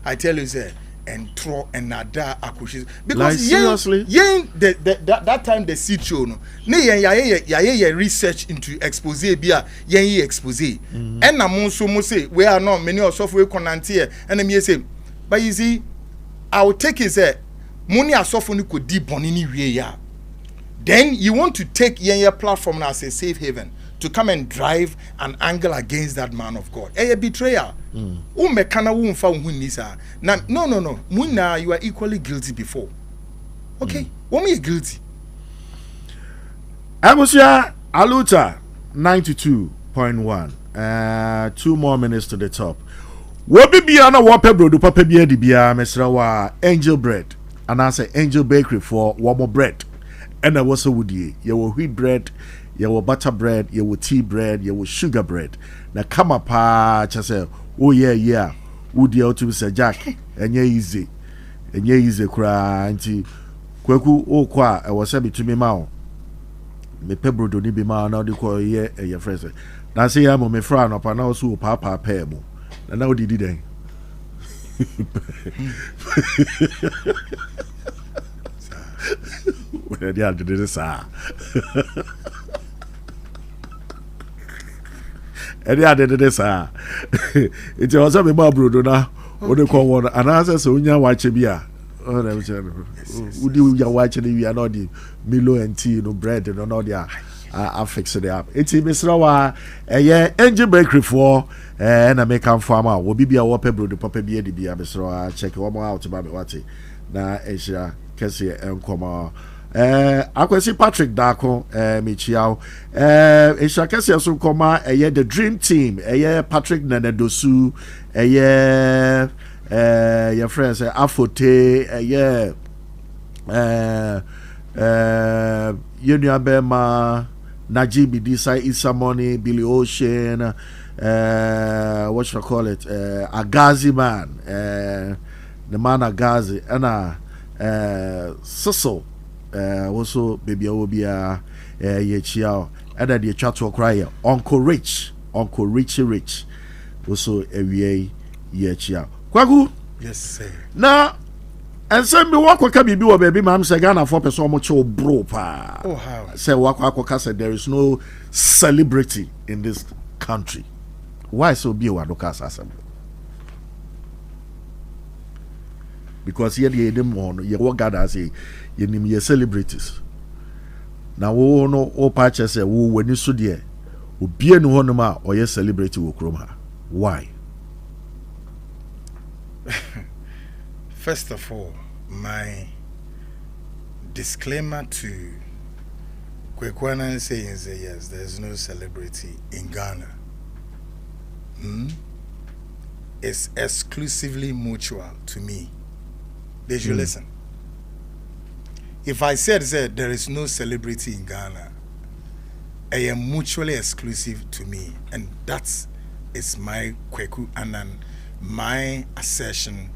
Speaker 2: I tell you, sir. And throw and nada akushis because
Speaker 1: like, seriously
Speaker 2: that time the seat show no ye research into expose bia ye expose and na mo say we are not many of software conantie and me say but you see I will take it say money asofo ni ko di boni ni wie ya then you want to take ye platform as a safe haven to come and drive an angle against that man of God. A betrayal. Mekana wumfa unisa. No. Muna, you are equally guilty before. Okay? Woman is guilty.
Speaker 1: Abusia Aluta 92.1. 2 more minutes to the top. Wobi bia na wope brodo papa bia di bia mesra wa Angel Bread. And I say Angel Bakery for one more bread. And I was a woody. You will wheat bread. You will butter bread, you will tea bread, you will sugar bread. Now come up, just say, oh yeah, would you to say Jack, and ye easy, cry, auntie. Kwaku, oh, qua, I was said to me, mouth. Me pebble do be ma now, the call ye, your friends. Now say, I'm me frown up and also papa payable. And now did it. Well, they did this, sir. And yeah, did this, it was a brodo now. What they call one, and I said, so you watch a beer. Oh, would you watch it? We are not the Milo and tea, no bread, and all the I fix it up. It's in Miss Rawa, Angel Bakery for and I make come farmer. Will be a whopper brodo, papa beer, the beer, Miss Rawa, check one more out about what it. Now, Asia, Cassie, and Coma. Akwesi Patrick Dako Michiao Eshakasi aso koma the dream team Patrick Nanedosu your friends Afote Yunia Bema Najibi Disa Isamoni Billy Ocean what should I call it Agazi man the man Agazi and Susso also baby obia ye chiao ada de twato cry Uncle Rich also ewie ye chiao Kwaku
Speaker 2: yes sir
Speaker 1: na ensem bi wakwa bibi wo baby mam say Ghana for person mo che bro pa
Speaker 2: oh how
Speaker 1: say wakwa say there is no celebrity in this country why so be wadoka asem because here the them ye what God has say ye celebrities na wo no o pa che say wo wani so de obie no hono ma o ye celebrity wo krom ha why
Speaker 2: first of all my disclaimer to Kwaku Annan saying yes there's no celebrity in Ghana it's exclusively mutual to me. They should listen. if I said there is no celebrity in Ghana, I am mutually exclusive to me, and that is my Kwaku Annan, my assertion,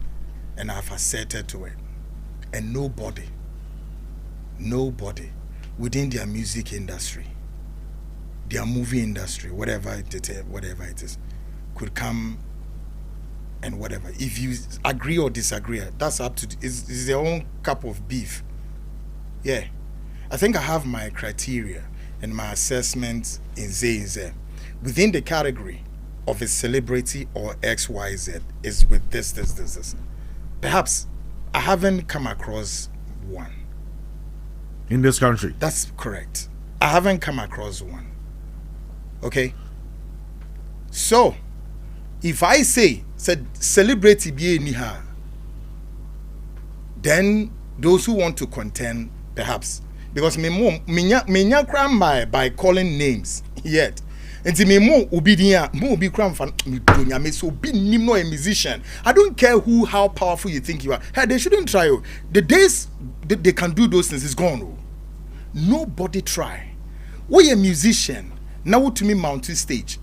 Speaker 2: and I've asserted to it. And nobody within their music industry, their movie industry, whatever it is, could come and whatever. If you agree or disagree, that's up to it's their own cup of beef. Yeah, I think I have my criteria and my assessment in Z. Within the category of a celebrity or XYZ is with this. Perhaps I haven't come across one
Speaker 1: in this country.
Speaker 2: That's correct. I haven't come across one. Okay. So, if I say said celebrity be niha, then those who want to contend, perhaps, because me cram by calling names yet. And me mo ubi cram fan me so be no a musician. I don't care how powerful you think you are. Hey, they shouldn't try. The days they can do those things is gone. Nobody try. We a musician now to me mountain stage.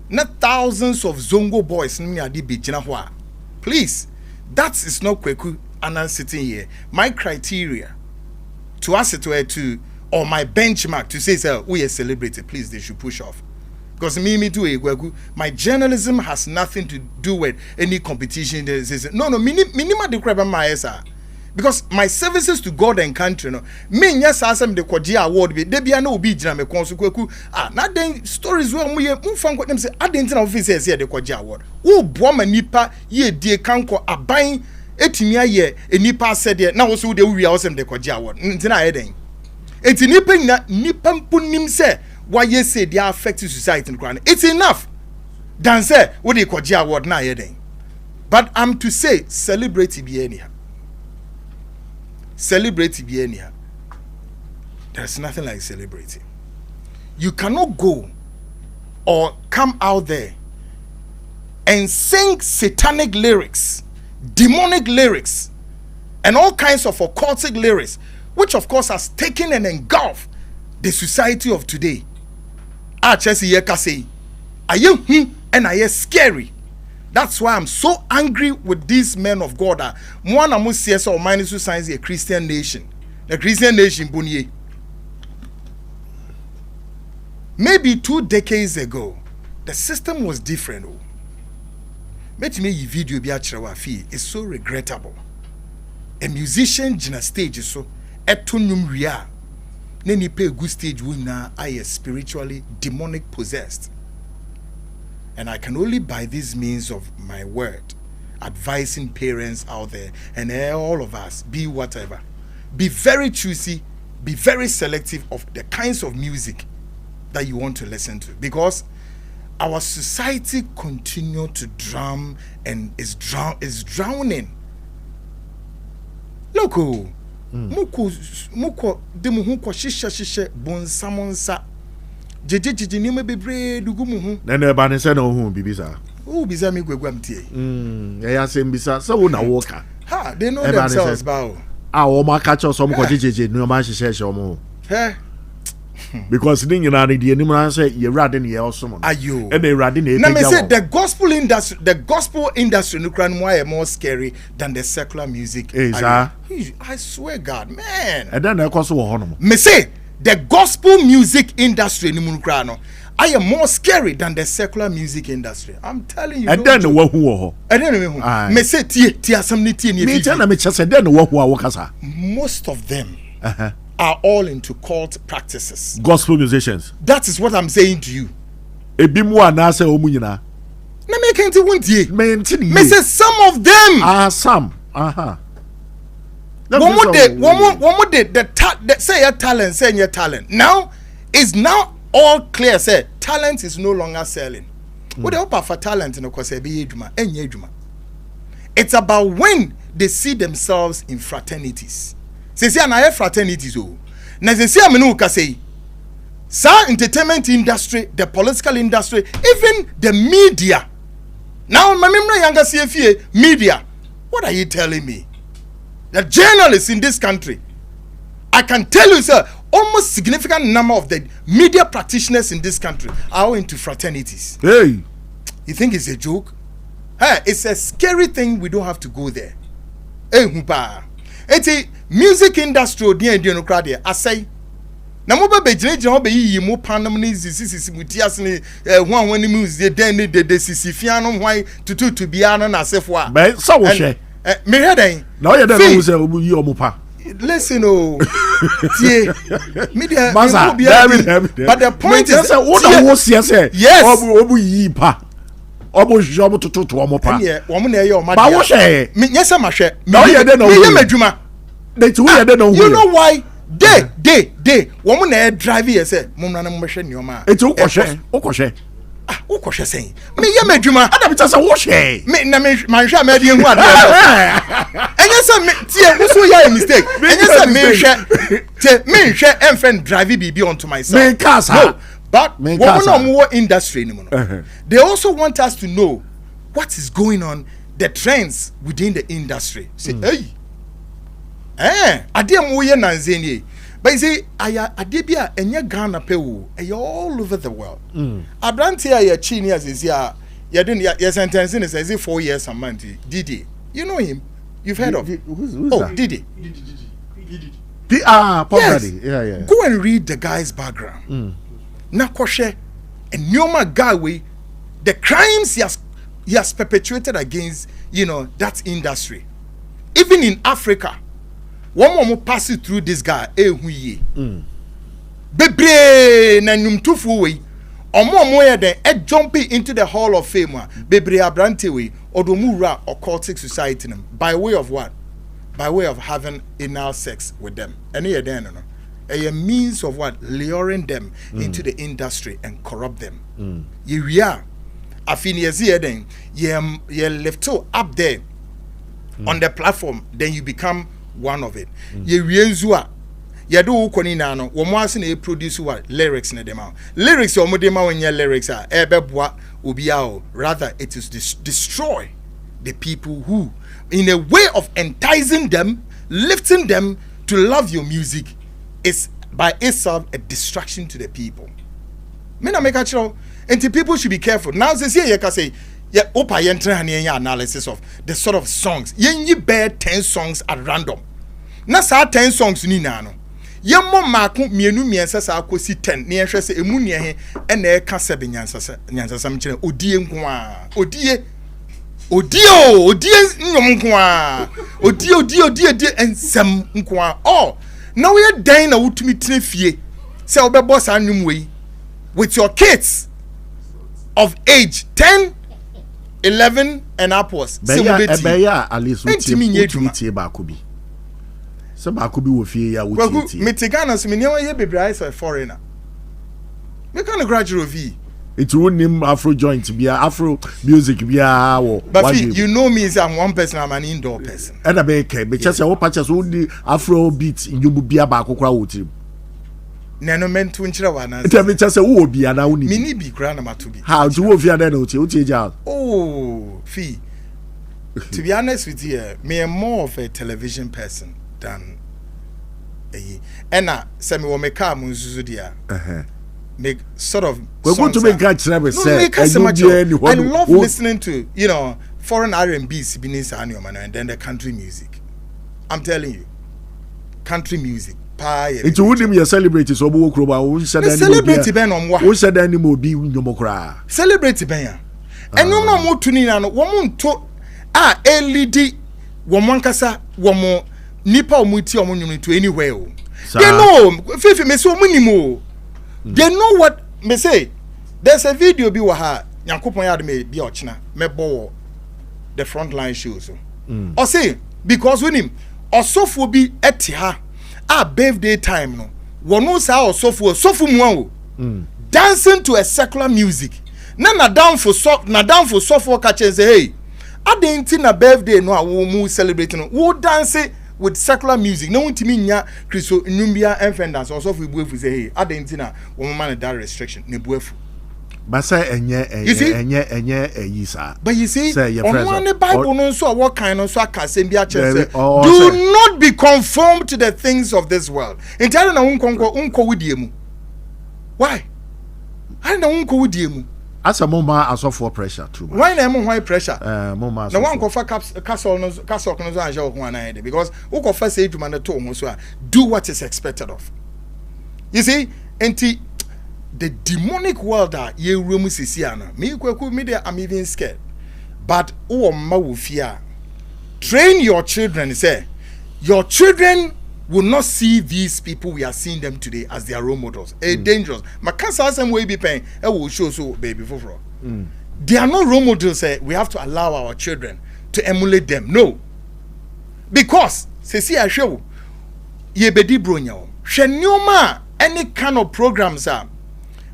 Speaker 2: Not thousands of Zongo boys please, that is not Kwaku Annan sitting here. My criteria to ask it to or my benchmark to say we a celebrity, please they should push off. Because me too, my journalism has nothing to do with any competition. No, minima de crab my because my services to God and country, no, me yes asem the Kwaji award be there no be jina me konsu Kwaku na then stories where we mfan kwa dem say adentina officers here the Kwaji award wo boa ma nipa ye die kanko aban etimi aye nipa said na wo so de wi awsem the Kwaji award ntina aye den enti nipa mpunim say why you say they are affecting society in Ghana. It's enough than say what they call award na aye den. But I'm to say celebrity be anyhow. Celebrity be anyhow. There's nothing like celebrity. You cannot go or come out there and sing satanic lyrics, demonic lyrics, and all kinds of occultic lyrics, which of course has taken and engulfed the society of today. Are you and are you scary? That's why I'm so angry with these men of God. One among CS or minus who signs a Christian nation. The Christian nation, Bunye. Maybe 2 decades ago, the system was different. Let me video be it's so regrettable. A musician in a stage so etunum ria. Neni pay good stage winner I is spiritually demonic possessed. And I can only by this means of my word advising parents out there and all of us be whatever. Be very choosy, be very selective of the kinds of music that you want to listen to, because our society continue to drown and is drowning. Look, muko demu ko shisha bonsamonsa jejeje ni me bebre dugu mu hu
Speaker 1: na na ba ne se na hu bibisa
Speaker 2: o bisa mi gwagwam tie
Speaker 1: ya se mbisa so wo na wo ka
Speaker 2: ha they know themselves bao
Speaker 1: o ma ka cho so mo ko jejeje ni o ma shisha she o mo
Speaker 2: he
Speaker 1: because ni nyina ne de ni mu say ye rade ne ye osomo
Speaker 2: ayo
Speaker 1: e na rade ne e
Speaker 2: na me say the gospel industry no kran more scary than the secular music. I swear God, man.
Speaker 1: And then so wo hono
Speaker 2: me say the gospel music industry ni mu kran no I am more scary than the secular music industry. I'm telling you.
Speaker 1: And then wo hu wo ho.
Speaker 2: And then me say tie asem ni tie ni
Speaker 1: me tell na me chese then wo hu a wo kasa.
Speaker 2: Most of them are all into cult practices.
Speaker 1: Gospel musicians.
Speaker 2: That is what I'm saying to you.
Speaker 1: Ebi mu anase omu nyina.
Speaker 2: Na me can't won't
Speaker 1: me
Speaker 2: say some of them.
Speaker 1: Some.
Speaker 2: One more day, say your talent, say your talent. Now is now all clear. Say talent is no longer selling. What they offer for talent in it's about when they see themselves in fraternities. Say na fraternities oh. Na say amenu ka say sa entertainment industry, the political industry, even the media. Now mamemra yanga CFA media. What are you telling me? The journalists in this country I can tell you, sir, almost significant number of the media practitioners in this country are into fraternities.
Speaker 1: Hey.
Speaker 2: You think it's a joke? Hey, it's a scary thing. We don't have to go there. Hey, hupa. It's a music industry. I say. Na mo ba bejire ho be yi mo panam ni sisi mutias ni ho wani music den ni de sisi fiano hwan tutu bia no na sefo a.
Speaker 1: Be so wo hwe.
Speaker 2: Me hear den.
Speaker 1: Na o ye den no say obu yi omo pa.
Speaker 2: Listen, oh, media,
Speaker 1: but
Speaker 2: the point is,
Speaker 1: yes, obu yi pa, obu job to omo pa.
Speaker 2: Yeah, woman, you're my.
Speaker 1: But what say?
Speaker 2: Yes, I'm a share.
Speaker 1: No, you don't know.
Speaker 2: You know why? Day. Woman, drive here. Say, Mumma, machine, your man.
Speaker 1: It's okay.
Speaker 2: Ukoshe saying me ye medwuma
Speaker 1: adam tsa wo hwe
Speaker 2: me na me hwa me de hu ade enye se me tie wo so ya mistake enye se me hwe te me hwe emfen drive bibi onto myself
Speaker 1: me casa
Speaker 2: no, but woman no industry ni mo no they also want us to know what is going on, the trends within the industry. Say hey ade am wo ye nanzeni. But you see, Adibia and your Ghana pew, all over the world. Abrantia, your Chinas is here. You didn't, your sentence in says 4 years a month. Didi, you know him? You've heard of?
Speaker 1: Who's
Speaker 2: Didi.
Speaker 1: Yes. Yeah.
Speaker 2: Go and read the guy's background. Nakoshe and Nyoma Gawe, the crimes he has perpetuated against, that industry. Even in Africa. One more pass it through this guy, huye. Bebre na numtufu we. Omo then jumping into the Hall of Fame. Bebre abrante we. Odomura occultic society by way of what? By way of having anal sex with them. Any then no. A means of what? Luring them into the industry and corrupt them. You are. Afini then you left up there on the platform. Then you become one of it. Ye wienzua ye do ukoni na no wo mo ase na produce what lyrics na dem out. Lyrics o mo dem out when lyrics are ebeboa obi a rather it is destroy the people who in a way of enticing them, lifting them to love your music is by itself a distraction to the people. Me na make a sure and people should be careful. Now say here you can say yeah, opa yentra analysis of the sort of songs. Ye bear 10 songs at random. Na sa 10 songs ni na no. Ye mo maako mienu miensa sa akosi 10. Ne hwe se emu ne he e na e ka 7 nyansa sam kire odie nko a. Odie nyom nko a. Odie ensam nko a. Oh, na we dan na wutumi tire fie. Se obebo sa nwum we with your kids of age 10 11 and upwards.
Speaker 1: Beya at least we baako bi. So baako bi wo fie ya wo tie.
Speaker 2: Metigana so me nyewa ye bebre is a foreigner. Me can graduate V.
Speaker 1: It won't name Afro joint bia Afro music bia wo.
Speaker 2: But you know me as I'm one person, I'm an indoor person.
Speaker 1: And a beke be just wo patches wo di Afro beat you bia baako kra wo tirim.
Speaker 2: Nano mentu nchira wana.
Speaker 1: Tell me just say wo bia na wo ni.
Speaker 2: Mini bi kra na matubi.
Speaker 1: How do wo fia na wo tie ja?
Speaker 2: Oh, fee. To be honest with you, me am more of a television person than and semi wo make car munzuzu dia. Make sort of
Speaker 1: we're going to make catch never say
Speaker 2: I love listening to foreign R&B and then the country music. I'm telling you, country music.
Speaker 1: It wouldn't be a celebrity so bo kro ba wo said
Speaker 2: celebrity ben on wa
Speaker 1: wo said any mo bi nyomo kra
Speaker 2: celebrity ben ya enum na mo tuni na no wo mo nto a elidi wo mo nkasa wo mo nipa o mo ti o mo nyum to anywhere o they know fifi me so mo nimo they know what me say. There's a video bi wa ha Yankopon ya de me bi ochina me bo the frontline shows o say because when him osofo bi eti ha birthday time no wono sa osofu mu dancing to a secular music na down for sofu ka chen say hey adenti na birthday no a wo mu celebrate no wo dance with secular music na wontimi nya kristo nyumbia enfendance osofu buefu say hey adenti na wo man that restriction ne buefu
Speaker 1: But say enye yisa.
Speaker 2: But you see,
Speaker 1: say your
Speaker 2: on the Bible no so what kind of so can say
Speaker 1: Say,
Speaker 2: do not be conformed to the things of this world. Entire na unko widiemu. Why? I na unko widiemu.
Speaker 1: As a mama as of for pressure too much.
Speaker 2: Why na why pressure?
Speaker 1: Mama.
Speaker 2: Na one kofa castle no anja ho ana because who kofa say dwuma na to ho so do what is expected of. You see, the demonic world that ye room sisiana. Me kwaku me there I'm even scared. But o ma wo fear. Train your children, say. Your children will not see these people we are seeing them today as their role models. Dangerous. Makasa some way be paying. I will show so baby for. They are not role models. We have to allow our children to emulate them. No. Because see I show ye bedi bronya. Shenyoma any kind of programs are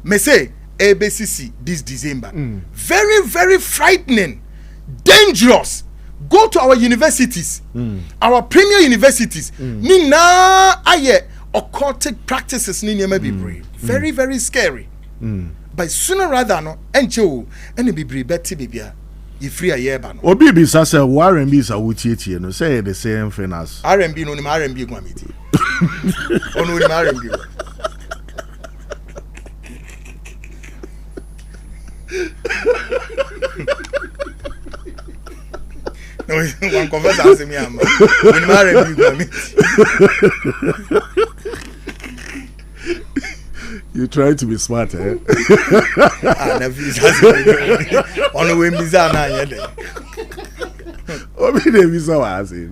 Speaker 2: me say ABCC this December. Very, very frightening, dangerous. Go to our universities, our premier universities. Nina aye occultic practices ni nyama bibri. Very, very scary. But sooner rather no encho any bibri beti bibia you free a year ban.
Speaker 1: Obi bi sa say R&B is a wutie no say the same thing as
Speaker 2: R&B no ni R&B kwamiti. Ono ni R&B. No, one converse as me am. When marry me.
Speaker 1: You try to be smart, eh?
Speaker 2: Ah, never is on the way Miza na yede.
Speaker 1: Obi de visa was it.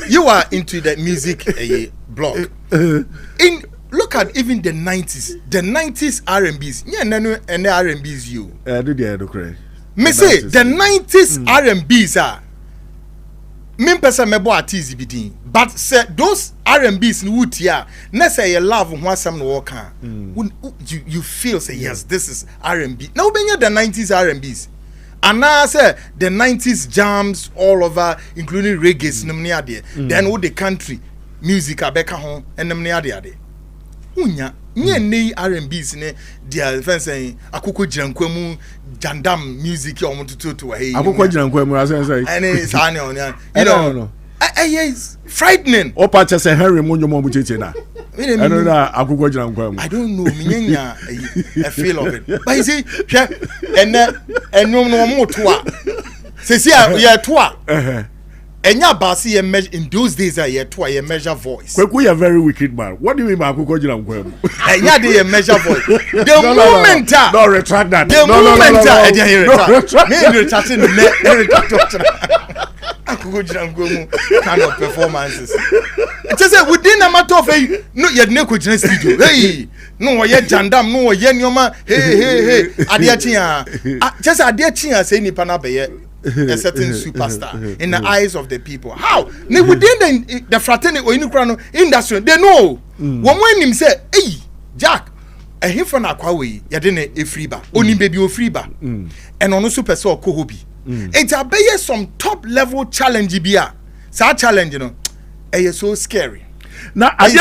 Speaker 2: You are into the music blog. In look at even the 90s. The 90s R&Bs. Yeah, no any R&Bs you.
Speaker 1: Did you do
Speaker 2: Me say the 90s R&Bs are me person me bo artist bidin. But say those R&Bs in wood here, na say you love one some work you feel say yes this is R&B. Now when you the 90s R&Bs. And now say the 90s jams all over including reggae then all the country music abeka home and them near there. Unya nye R&B's ne dia fence saying akoko girankwemu jandam music you want to hey
Speaker 1: akoko girankwemu as say
Speaker 2: any sane on you know is frightening
Speaker 1: opa che say Henry monyomo mu cheche na I don't know akoko girankwemu I
Speaker 2: don't know minya a feel of it but you see no mo to a say ya to a Enya basi ye measure in those days ye to ye measure voice.
Speaker 1: Kwaku you very wicked man. What do you mean by akoko girankwemu?
Speaker 2: Enya dey measure voice. The moment
Speaker 1: no retract that.
Speaker 2: The moment me retracting the akoko girankwemu kind of performances. Just say within a matter of no ye ne ko gina studio. Hey, no ye jandam no ye nyoma hey ade chia. Just ade chia say nipa na be ye a certain superstar in the eyes of the people. How? Within the fraternity or industry, they know. When him say, hey, Jack, a him from Akwawe, yadene a freeba, only baby o freeba, and on super so kohobi. It's a be some top level challenge bia. Such challenge, you know, is so scary.
Speaker 1: Now, they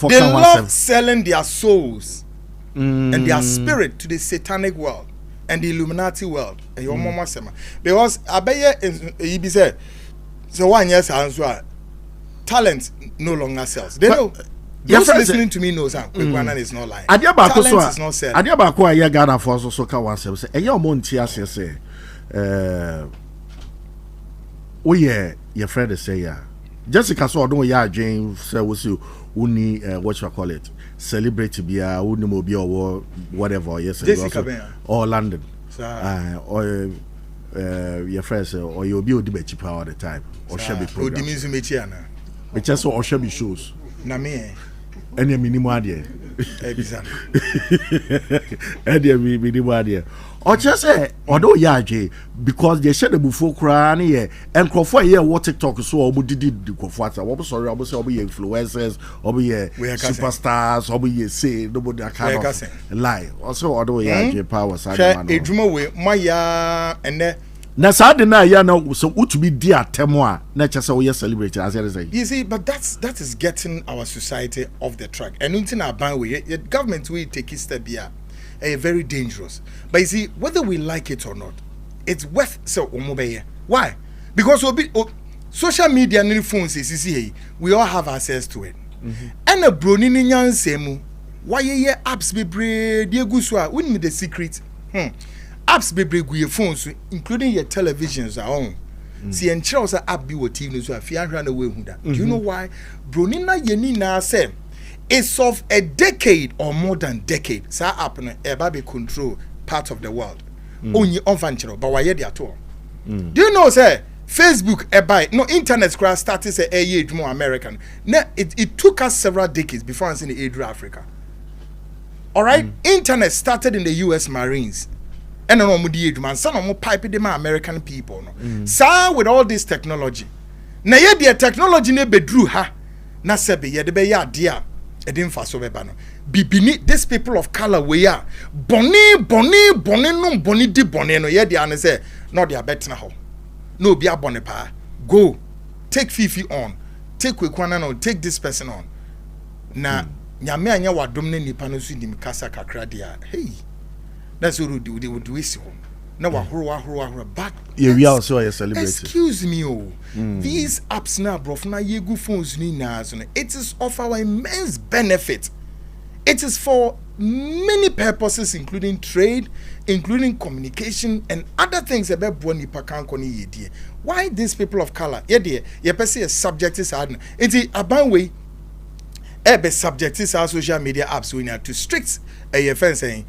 Speaker 2: love selling their souls and their spirit to the satanic world. And the Illuminati world, and your mama sema. Because Abeye he said, so 1 year answer talent no longer sells. They know. Those listening to me knows Kwaku Annan is not lying. Talent is not selling.
Speaker 1: Adiabako aye Ghana for so ka one say e your monti ase say your friend say ya. Jessica so don ya adwen say we see uni what you call it celebrity bia uni mo bia or whatever yes or London or your friends or you be odi be cheaper all the time or shall be program it just or shall be shows
Speaker 2: na me
Speaker 1: any minimum ade
Speaker 2: exactly
Speaker 1: any minimum ade or just say although yaje because they share the before cry here and crofo here what TikTok so obo didi crofo what sorry obo say obo influencers obo superstars obo say nobody kind of lie also although yaje power side man
Speaker 2: edwuma we maya ene
Speaker 1: Na sa de na ya na so utubi di atemo a na chese wo ye celebrate as you say.
Speaker 2: You see, but that is getting our society off the track. And until our ban way, the government will take it step here. Very dangerous. But you see, whether we like it or not, it's worth so why? Because social media and phones is we all have access to it. And a brony nyan semu. Why ye apps be bread, dear Guswa, we need the secret. Apps be break with your phones, including your televisions are on. See, and Charles app be what TV news if you run away with that. Do you know why? Bronina Yenina say it's of a decade or more than decade. Sa app no baby control part of the world. Only on venture, but why they at all? Do you know, say Facebook no internet crash started say a year more American. Now it took us several decades before it's in the age of Africa. All right, internet started in the U.S. Marines, and no more the man, some more pipe them American people. No, so with all this technology, now yet the technology ne bedru ha, na sebe ye de be ya dia, edin faso be bano. Bibini these people of color we are boni di boni no ye dia ne say no dia better ho, no be a boni pa go take Fifi on, take Kwaku Annan on, take this person on, na. Nyame anya wadom ne nipa no so nim kasa kakra dia hey that's what we do we see na wahoro but
Speaker 1: we also are celebrating.
Speaker 2: Excuse me these apps na bro na yegu phones ni na so it is of our immense benefit. It is for many purposes including trade, including communication and other things about bo nipa kan ko ni yedie. Why these people of color ye person is subject is hard it aban way be subject to social media apps we need to strict saying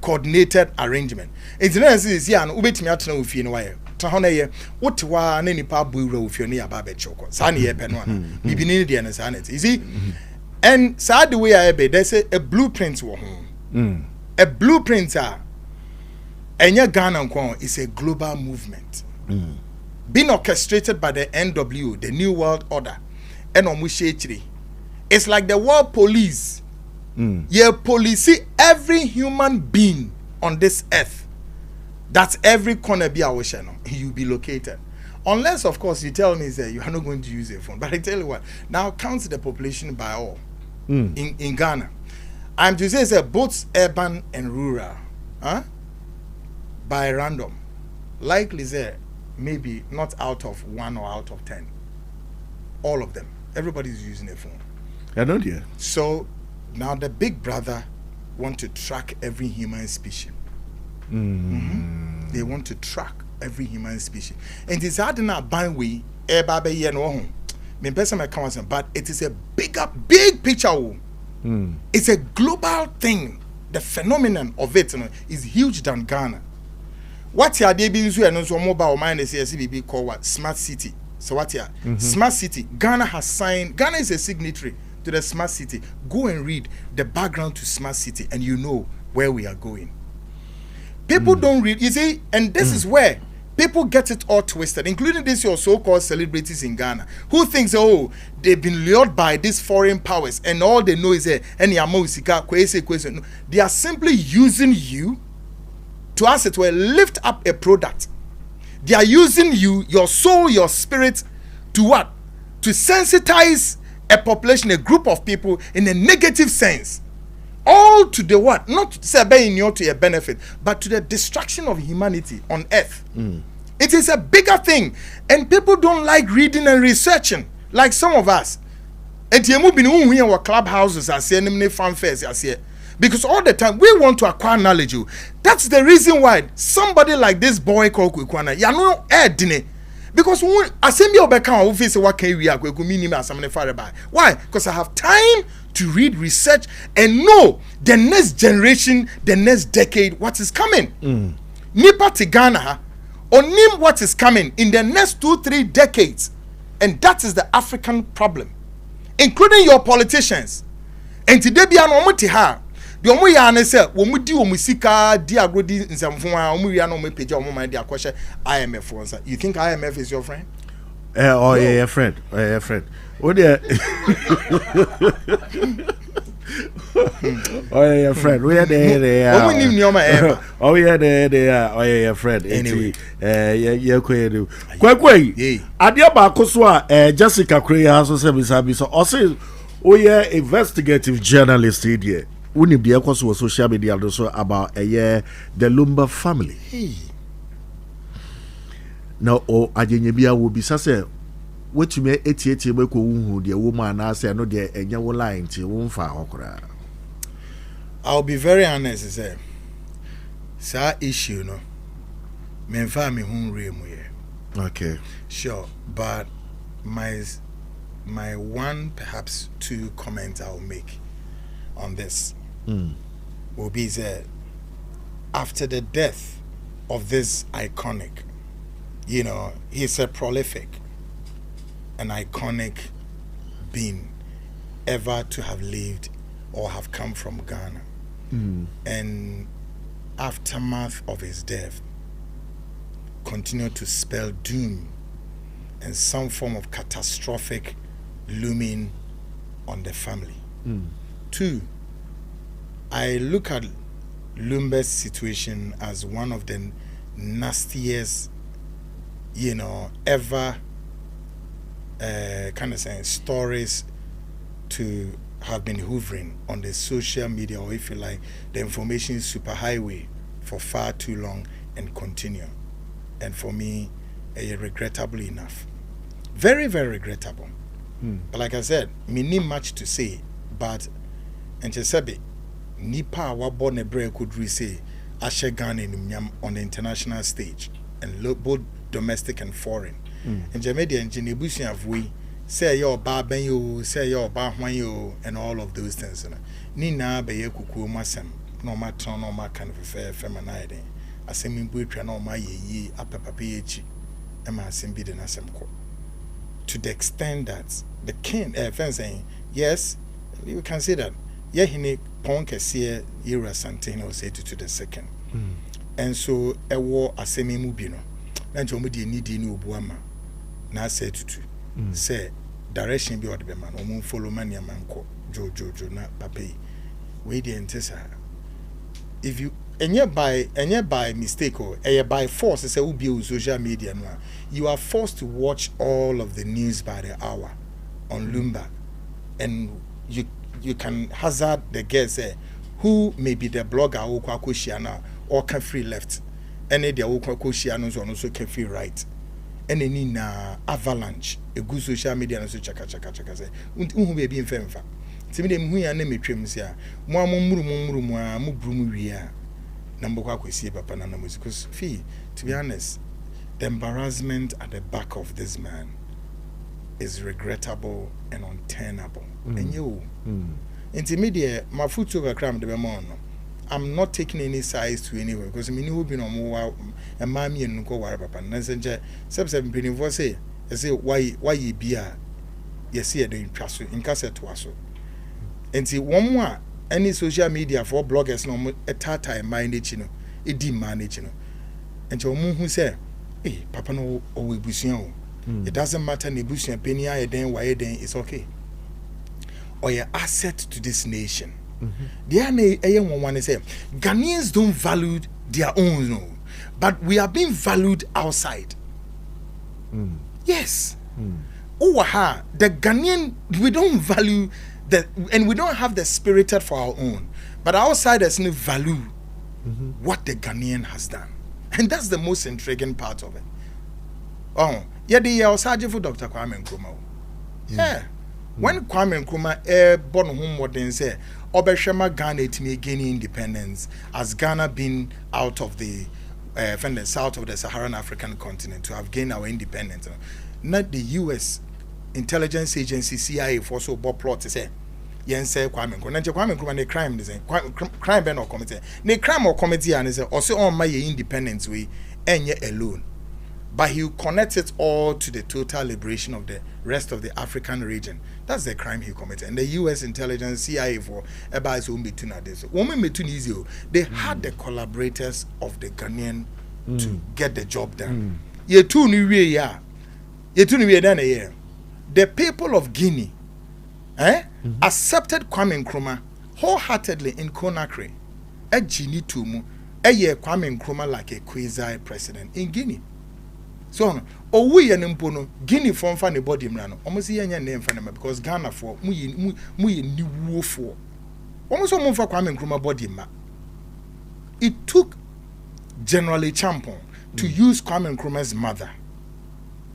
Speaker 2: coordinated arrangement. Internet is here and ubetimi atena ofie no waye. Ta hono ye wotewa na nipa buura ofie no ya ba be choko. Sa na ye pe no ana. Bibini de na sa na you see. And so the way I be there's a blueprint wo ho. A blueprint enya Ghana nko is a global movement. Being orchestrated by the NW, the New World Order. And omushechiri. It's like the world police. You police every human being on this earth. That's every corner be our channel. You be located. Unless, of course, you tell me that you are not going to use a phone. But I tell you what, now count the population by all in Ghana. I'm to say both urban and rural. By random. Likely say maybe not out of 1 or out of 10. All of them. Everybody's using a phone.
Speaker 1: I don't hear.
Speaker 2: So now the big brother want to track every human species. They want to track every human species. And it's hard enough by way but it is a big picture. It's a global thing. The phenomenon of it is huge than Ghana. What you they been doing so mobile mind is CBB called what? Smart City. So what here? Smart City. Ghana has signed. Ghana is a signatory to the Smart City. Go and read the background to Smart City and you know where we are going. People don't read, you see, and this is where people get it all twisted, including this your so-called celebrities in Ghana, who thinks, oh, they've been lured by these foreign powers and all they know is they are simply using you to, as it were, lift up a product. They are using you, your soul, your spirit, to what? To sensitize a population, a group of people in a negative sense. All to the what? Not to say to a benefit, but to the destruction of humanity on earth. It is a bigger thing. And people don't like reading and researching, like some of us. And you been in our clubhouses and saying fanfares as here. Because all the time we want to acquire knowledge. That's the reason why somebody like this boy called Kwaku Annan, you know, because when assembly obeka who face what can we are why? Because I have time to read, research, and know the next generation, the next decade, what is coming. Nipa to Ghana, or name what is coming in the next 2-3 decades. And that is the African problem, including your politicians. And today be an omutiha. The omu ya ne say wo mudi wo musika di agrodi nsamfo a omu ya no me page omu man dia kwhye IMF wonsa. You think IMF is your friend?
Speaker 1: Yeah, friend. Oh dear. Oh yeah, your friend. We are there.
Speaker 2: Oh, we need Nioma ever.
Speaker 1: Oh yeah, there. Oh yeah, your friend.
Speaker 2: Anyway,
Speaker 1: yeah, kwedu. Kwakwe. Adia ba koso Jessica Kray has also said so. Also, oh yeah, investigative journalist here. Uni be koso social media also about the Lumba family.
Speaker 2: Hey.
Speaker 1: Now, ajenye bia will be say. What you may 88 make the woman I say no dear and you will lie to won't fire.
Speaker 2: I'll be very honest, say. Sa issue no. Me family home room here.
Speaker 1: Okay.
Speaker 2: Sure, but my one perhaps two comments I'll make on this will be that after the death of this iconic, he's a prolific, an iconic being ever to have lived or have come from Ghana. And aftermath of his death continued to spell doom and some form of catastrophic looming on the family. Two, I look at Lumba's situation as one of the nastiest, ever stories to have been hovering on the social media, or if you like, the information superhighway for far too long and continue. And for me, regrettably enough. Very, very regrettable. But like I said, me need much to say, but and Chesabe, Nipa wabo nebre could say Ashe Ghana on the international stage, and both domestic and foreign. And Jamedia and Genebusian have we say your ba ben you, say your ba hwan you, and all of those things. Nina be ye kuku masem, no matter no ma kind of fair feminine. Asemi buitwa no ma ye apapapi echi, ema asembi de nasem ko. To the extent that the king, saying, yes, you can say that. Yeah, he ponkesiye Ira Santino say to the second. And so a war asemi mubino. And Jomudi need no buama. Na say to say direction be or the man, or follow mania manco, Jojo na pape. Wait the entesa. If you and by mistake or by force, it's a be social media now. You are forced to watch all of the news by the hour on Lumba, and you can hazard the guess who may be the blogger or Kwaku Annan or Kafri left, and the Kwaku Annan on also Kafri right, and any na avalanche a good social media and so chaka say who may be in femfa. Timid who ya name trims ya mu brum wia number Kwaku see papa na because fee to be honest, the embarrassment at the back of this man is regrettable and untenable. And you, intermediate, my foot over cram the bemon. I'm not taking any sides to anywhere because I mean, who been on more and mammy and go where papa. And then, subsequent penny for say, I say, why ye be a ye see a doing trust in cassette to us. And see, one more any social media for bloggers no a tata minded, it demand and your moon who say, hey, papa no, or we busion. It doesn't matter nebusian penny I then why then it's okay. Or your asset to this nation. The one say Ghanaians don't value their own, no, but we are being valued outside. Yes. The Ghanaian, we don't value the, and we don't have the spirited for our own, but outsiders no value what the Ghanaian has done, and that's the most intriguing part of it. Oh, yeah, the Osage for Dr. Kwame Nkrumah. Yeah. When Kwame Nkrumah born home what they say, Obeshama Ghana to me gaining independence as Ghana been out of the from the south of the Saharan African continent to have gained our independence. Not the US intelligence agency CIA for so bob plot to say yen say Kwame Nkrumah. Kwame Nkrumah the crime they say crime ben or committee. The crime or committee and say also on my independence way and yet alone. But he connects it all to the total liberation of the rest of the African region. That's the crime he committed. And the US intelligence, CIA for about this. They had the collaborators of the Ghanaian to get the job done. The people of Guinea accepted Kwame Nkrumah wholeheartedly in Conakry. A Gini Tumu, a year Kwame Nkrumah like a quasi president in Guinea. So, oh, we an impono, Guinea from funny body man, almost a name for them because Ghana for muy new war for. Almost a month for Kwame Nkrumah body man. It took General Champon to use Kwame Nkrumah's mother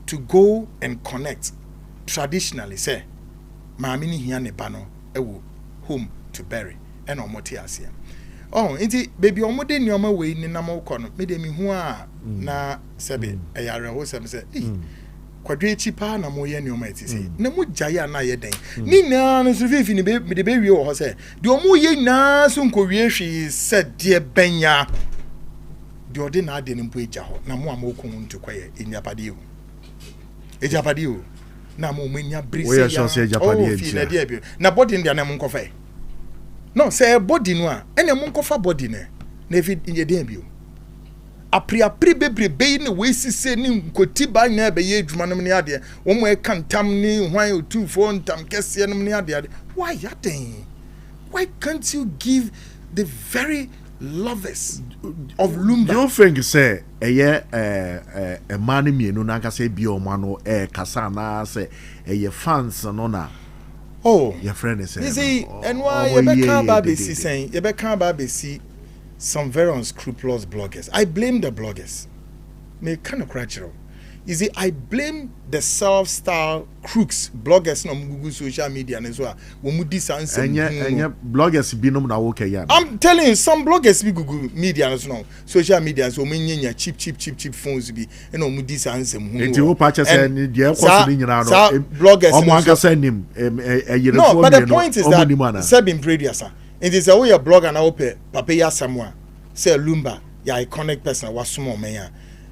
Speaker 2: to go and connect traditionally, say, Mamini Hiane Bano, ewu home to bury, and Omoti Asia. Oh, inti baby omode nyoma we ni na mo kono me de mi hu a na sebe eyare ho sem se kwadwe echi pa na mo ye nyoma etisi na mo gyaye na ye den ni na no so fifi ni be me de be wie wo ho se de omo ye na so nkowie hwe se de benya de ode na ade ni mpo egya ho na mo amoko ntu kwaye enyapade o ejapade o na mo menya brese ya oh na body ndia na mo nkofa no say body no a ene mo nkofa body ne na efi nyeden bio apri bebrebe ne we sise ni nkoti ba na be ye adwuma no ne ade wo mo e kantam ni hwan otufo ntam kese no ne ade why yaden why can't you give the very lovers of Lumba?
Speaker 1: You think say a man mienu na ka say bi o ma no kasa na say fans no na.
Speaker 2: Oh,
Speaker 1: your friend is saying.
Speaker 2: You see, and why you can't see some very unscrupulous bloggers. I blame the bloggers. Me kind of crutch. You see, I blame the self-style crooks, bloggers on Google social media and as well. And
Speaker 1: bloggers be no na okay ya.
Speaker 2: I'm telling you, some bloggers be Google media and so social media so many cheap phones be and on this answer.
Speaker 1: And you patch say the
Speaker 2: bloggers. No, but the point is that Sebin Prediasa. It is a way a blogger now pay Papaya Samoa. Say Lumba, ya iconic person was small man.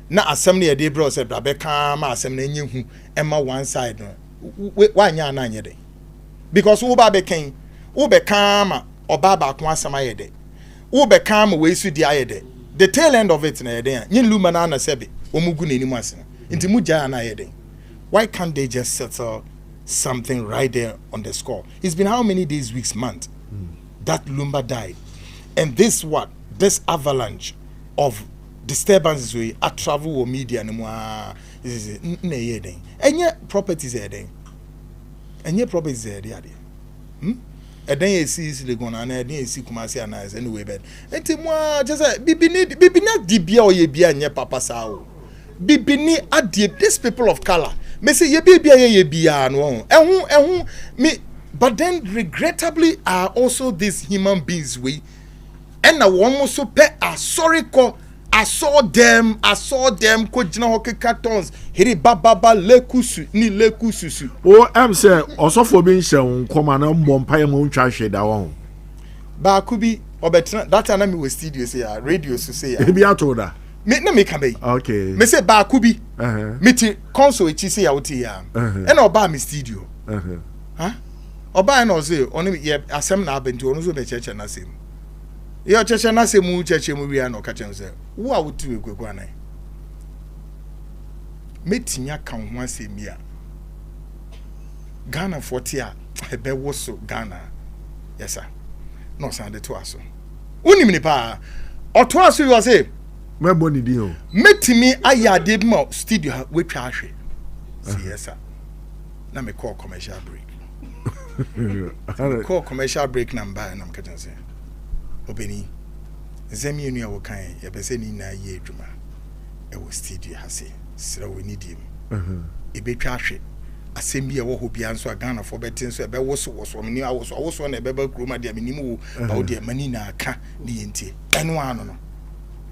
Speaker 2: Na assembly a day bro said Rebecca ma assembly nyehu emma one side no why nya na nyede because wo ba be kan wo be kan ma oba ba ko asama yede wo be kan ma we su di ayede the tail end of it na yede nyin luma na na sebe omugu na nimu ase nti mu ja na yede why can't they just settle something right there on the score? It's been how many days, weeks, months that Lumba died, and this avalanche of disturbances we at travel or media anymore is and yet properties there and yet properties there and then you see the gonna and then you see Kumasi and nice anyway but and just be not dibia or ye be and papa sao be at these people of color me say ye be no me but then regrettably are also these human beings we and I almost so pay a sorry call. I saw them ko jina hockey cartons hiri bababa lekusu ni lekususu
Speaker 1: o am say osofo bi nhye nkoma na mbompa mu ntwa hwe da won
Speaker 2: ba kubi obetina that time me we studio say radio so say
Speaker 1: e bi atoda
Speaker 2: me na me ka be
Speaker 1: okay
Speaker 2: me say ba kubi me ti console echi say ya oti ya e na oba me studio oba na o say oni ye asem na abenti onu so be cheche na sem yo cheche na se mu cheche mu wi na ka chen se wo a wotu ekweku anan metinya kan ho asemi a Ghana 40 a ebe wo so Ghana yes sir no san de to aso unim ni pa o to aso yo say
Speaker 1: me boni di o
Speaker 2: metimi ayade mo studio wetwa ahwe yes sir na me call commercial break number na me ka chen se obeni zemi enu awo kan ye pese ni na ye adwuma e wo studio ha se sira we ni dim e betwa hwe asem bi e wo ho bia nso Ghana for betin so e be wo so ni awo so na e be ba kroma dia menim wo ba wo dia mani na aka ni yenti enu ano no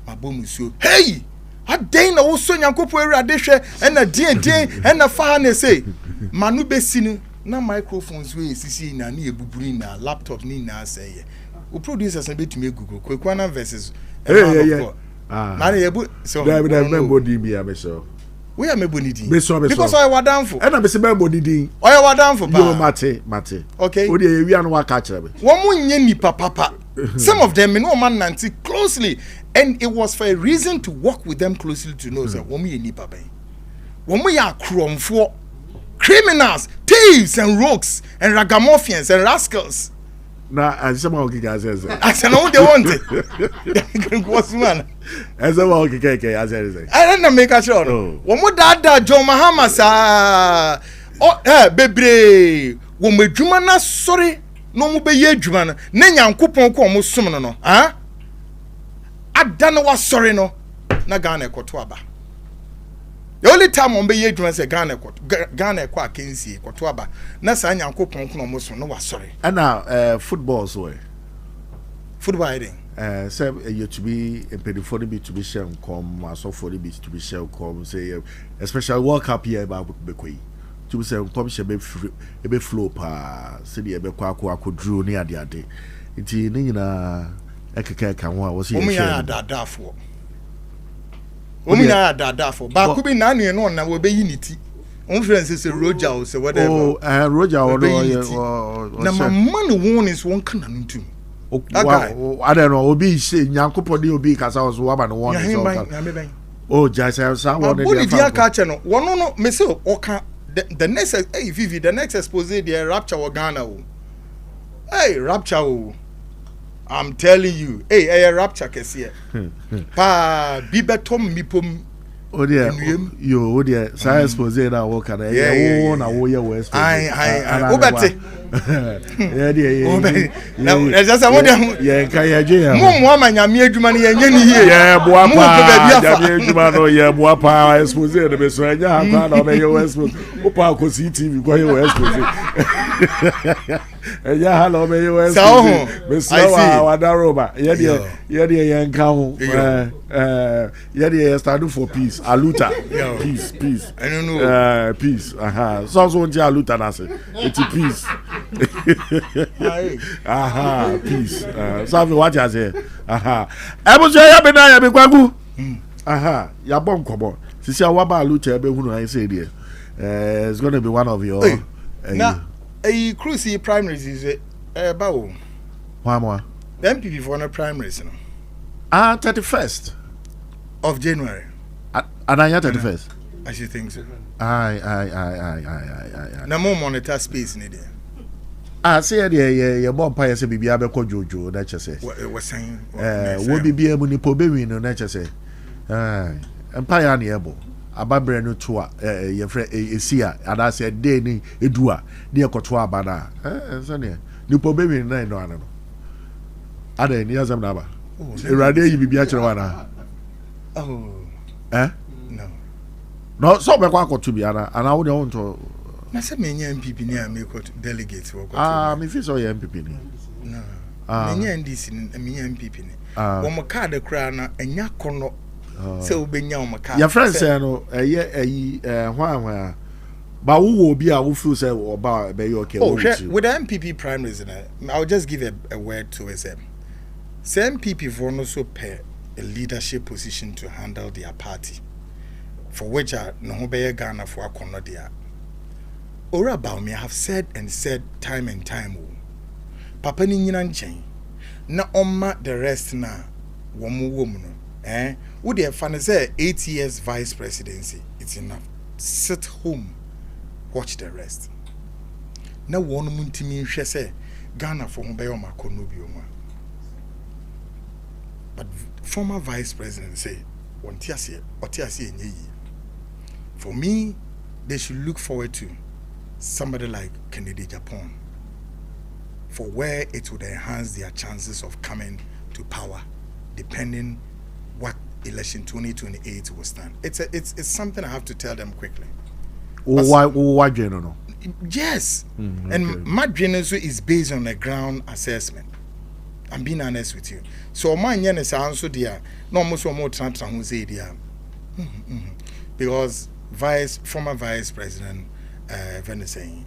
Speaker 2: mabom suo hey aden na wo so nyankopo awurade hwe na den na fa na say manu besi ni na microphones we sisi na na ebuburi na laptop ni na say we producers and bet me Google Kwaku Annan versus na yebu so
Speaker 1: body be am so
Speaker 2: we am body din because I wa down for
Speaker 1: and am say body din
Speaker 2: I wa down for
Speaker 1: yo mate
Speaker 2: okay
Speaker 1: o dey wi an wa ka kire be
Speaker 2: won mu nye nipa papa some of them no man nanti closely and it was for a reason to work with them closely to know that won mu ye nipa ben won mu ya kromfo criminals thieves and rogues and ragamuffins and rascals
Speaker 1: Na asema okika asese.
Speaker 2: Asema who they want it. What's man?
Speaker 1: Asema okika asese.
Speaker 2: I don't make a sure. Wo mo dada John Mahama sa bebre wo medwuma na sori no mo be ye adwuma no na Nyankopɔn ko mo som no no ha ada no wa sori no na Ghana ekoto aba. The only time on be ye adwuma say Ghana ekɔ akensie ekoto aba na sa Nyankopɔn ko mo som no wa sori.
Speaker 1: And now football so
Speaker 2: Football hiding.
Speaker 1: Say you to be a pedophobe be to be share come as of for the be to be share come say especially World Cup here about Bekwe. To say come she be flow pa say the be Kwaku drew near the ade. Nti ni nyina ekeke kan ho a wo say
Speaker 2: o mi ya dadafo. O mi ya dadafo. Ba ku bi na anu no na we be yiniti. On friends say Roger or say whatever.
Speaker 1: Oh, Roger or
Speaker 2: na man one is one kana ntum.
Speaker 1: I don't know. Obi say Nyankopɔn dey obi kasa was waba no one is. Oh, just say one dey.
Speaker 2: Body dia catch no. One no me say oka the next Vivi the next expose the rapture wa Ghana o. Hey, rapture o. I'm telling you. Hey, rapture kese. Pa bi betom mi pom.
Speaker 1: Oh dear, you oh dear, say expose na wo kana. Yeah, na wo ye wo expose.
Speaker 2: I obete.
Speaker 1: Yeah dear.
Speaker 2: Now, just what
Speaker 1: yeah, can you do?
Speaker 2: Mum woman ya me adwuma ne ye nya ni here.
Speaker 1: Yeah, boa pa. Ya me adwuma no ye boa pa expose the be so nya ha na be ye expose. Opa ko CTV ko ye expose. Yeah, hello, me you expose. Me so wa daroba. Yeah dear yan ka ho. Yeah dear stand for peace. Aluta. Peace.
Speaker 2: I don't know.
Speaker 1: Peace. So nti aluta na say. It's peace. Peace. So what you say? Ebu say ya be na ya be Kwaku. Ya bon kobo. Sisi awaba aluta be hunu I say there. It's going to be one of your
Speaker 2: a cruise primaries is bawo.
Speaker 1: One more.
Speaker 2: The MPP for no primaries no.
Speaker 1: 31st
Speaker 2: of January.
Speaker 1: And I 31st.
Speaker 2: I should think so.
Speaker 1: Aye.
Speaker 2: Na more monitor space in there.
Speaker 1: Say the bomb pie say bibia be ko jojo na che say.
Speaker 2: What saying?
Speaker 1: Wo bibia mu ni po be wi no na che say. Empire na ebo. Ababre no to ye frɛ esia ada say dey ni edu a de ekoto abana so ne ni po be wi na no ana no ada ni azam na ba erade yi bibia kire wana no so be kwa akoto bi ana wo de won to
Speaker 2: na se menya MPP ni am ekot delegate wo
Speaker 1: me fi so ye MPP ni
Speaker 2: no menya NDC ni menya MPP ni wo mo card kra na enya kono. So benya o maka
Speaker 1: your friend say no hwan ba wo obi a wo feel say oba be okay
Speaker 2: with the MPP primaries I'll just give a word to SM. Some MPP for no so pair a leadership position to handle their party for which no ho be Ghana for akono dia ora about me have said time and time papa ni nyina nchen na omma the rest na wo mu no would have fun say 8 years vice presidency, it's enough. Sit home, watch the rest. Now one muntimi say Ghana for Humbayoma Konubio. But former vice president say one tiasi nye. For me, they should look forward to somebody like Kennedy Japan for where it would enhance their chances of coming to power, depending what election 2028 will stand. It's something I have to tell them quickly.
Speaker 1: Why no?
Speaker 2: Yes. And my generation is based on a ground assessment. I'm being honest with you. So my is also there. No more who say there. Because former vice president Venezuela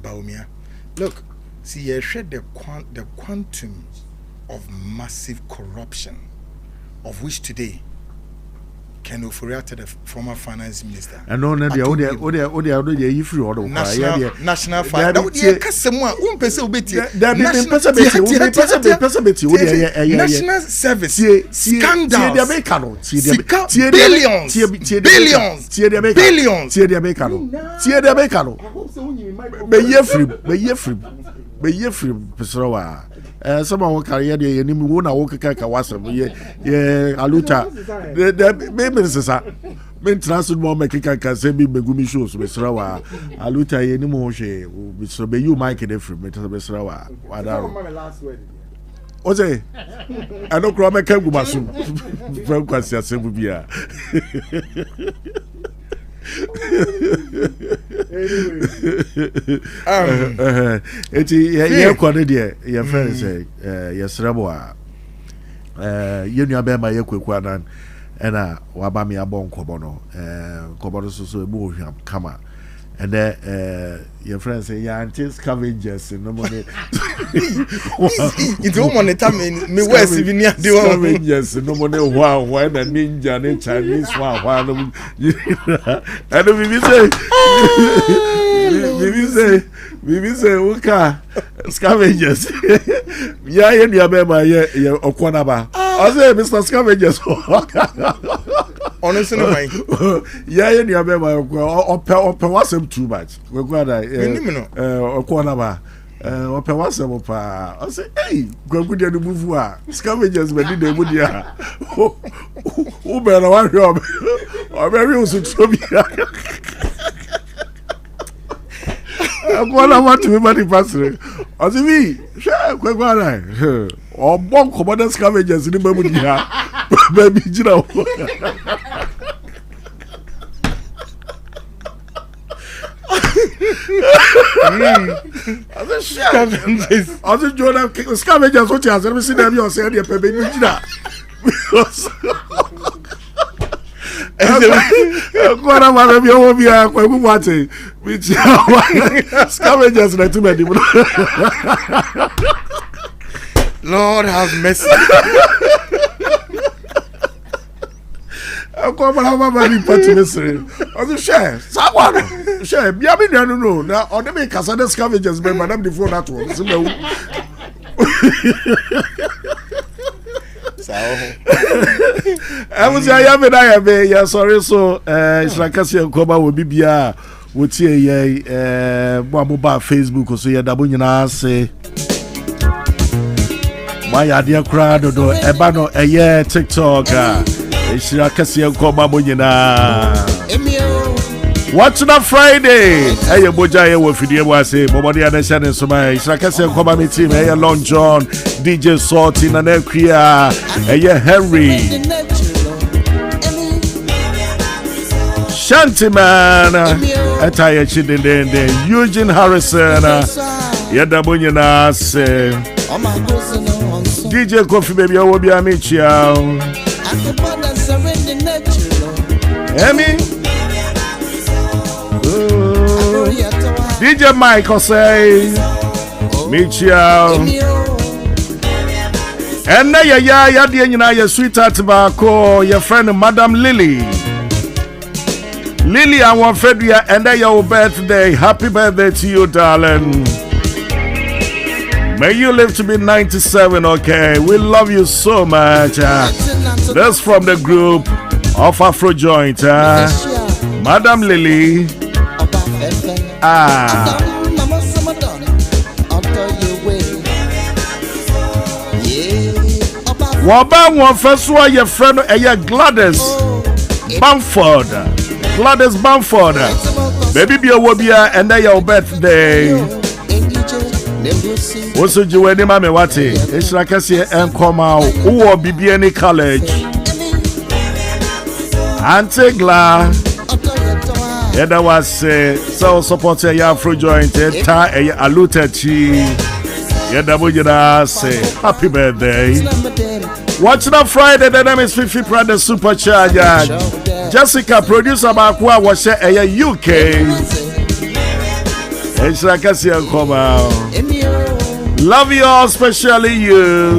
Speaker 2: Baumia. Look, see, I shared the quantum of massive corruption, of which today Ken Oforiatta, the former finance minister,
Speaker 1: and no, national
Speaker 2: service scandal, billions.
Speaker 1: be ye free pesrowa some of career de ye nim wo na wo keka ka wasem ye aluta the baby sisa me transit mo me keka ka se bi begumi shows pesrowa aluta ye nim ho hwe so be you mic de free me pesrowa wada o say I don't cry me ka gumaso from kwasi asebu bia eti ye kwade de ye friend say yesrebo a ye nua be ma ye Kwaku Annan ena wa ba me abon kobo no kobo so ebu ohwam kama and your friend say yeah anti scavengers no money
Speaker 2: it don't monitor me west even near the
Speaker 1: scavengers no money why na ninja ne Chinese why no and we say okay scavengers yeah you be ma ye okona ba I say Mr. Scavengers
Speaker 2: honestly no way
Speaker 1: yeah you be ma ope wasem too much we go that okona ba ope wasem pa I say hey Kwaku de no move a scavengers be dey mu dia o be na wa hwe o be ri so trobia Akwana want to be body pastor. Ozimi, Kwaku Annan. O bon commodity scavengers ni babu dia. Baby jira. Ozimi Jordan scavengers what you have seen them you say dey baby jira. Kwara mara bi owo bi Kwaku Wate with scavengers na too many.
Speaker 2: Lord have mercy.
Speaker 1: Akwa mara ba ni party mesere ozo share sakwano share bia me no na o de me kasa de scavengers be madam the phone that one so mewu I was ya sorry so Israkasi Nkoba wo bibia wo tie ye mo Facebook so ye dabo nyina ase my idea crowd do eba no eye TikTok Israkasi Nkoba mo nyina What's that Friday? Hey, Boja, you will feed you. I say, Momody and Shannon. So, my Israkasi Nkoba me team. Hey, Long John, DJ Salty, and Ekria. Hey, Henry. Shantyman. Etaya Chidende. Eugene Harrison. Yadabunyana. Say. DJ Coffee Baby, I will be a Michia. Emmy. DJ Michael say Michelle and na ya de nyina ya sweetheart ba ko your friend Madam Lily our Fedria and your birthday. Happy birthday to you, darling. May you live to be 97, okay? We love you so much. That's from the group of Afro Joint, Madam Lily. Waba one first one your friend Gladys Bamford. Gladys Bamford. Baby be a wobia and your birthday. Also Joanne Mame Wati. Israkasi Nkoma Uwo BBN College. Auntie Gla. Yeah, that was so supporter ya Afro Joint ta aluta chi. Yeah, that would say happy birthday. Watch that Friday, the name is Fifi Prada Supercharger. Jessica, producer Bakwa was a UK. It's like I see a come out. Love you all, especially you.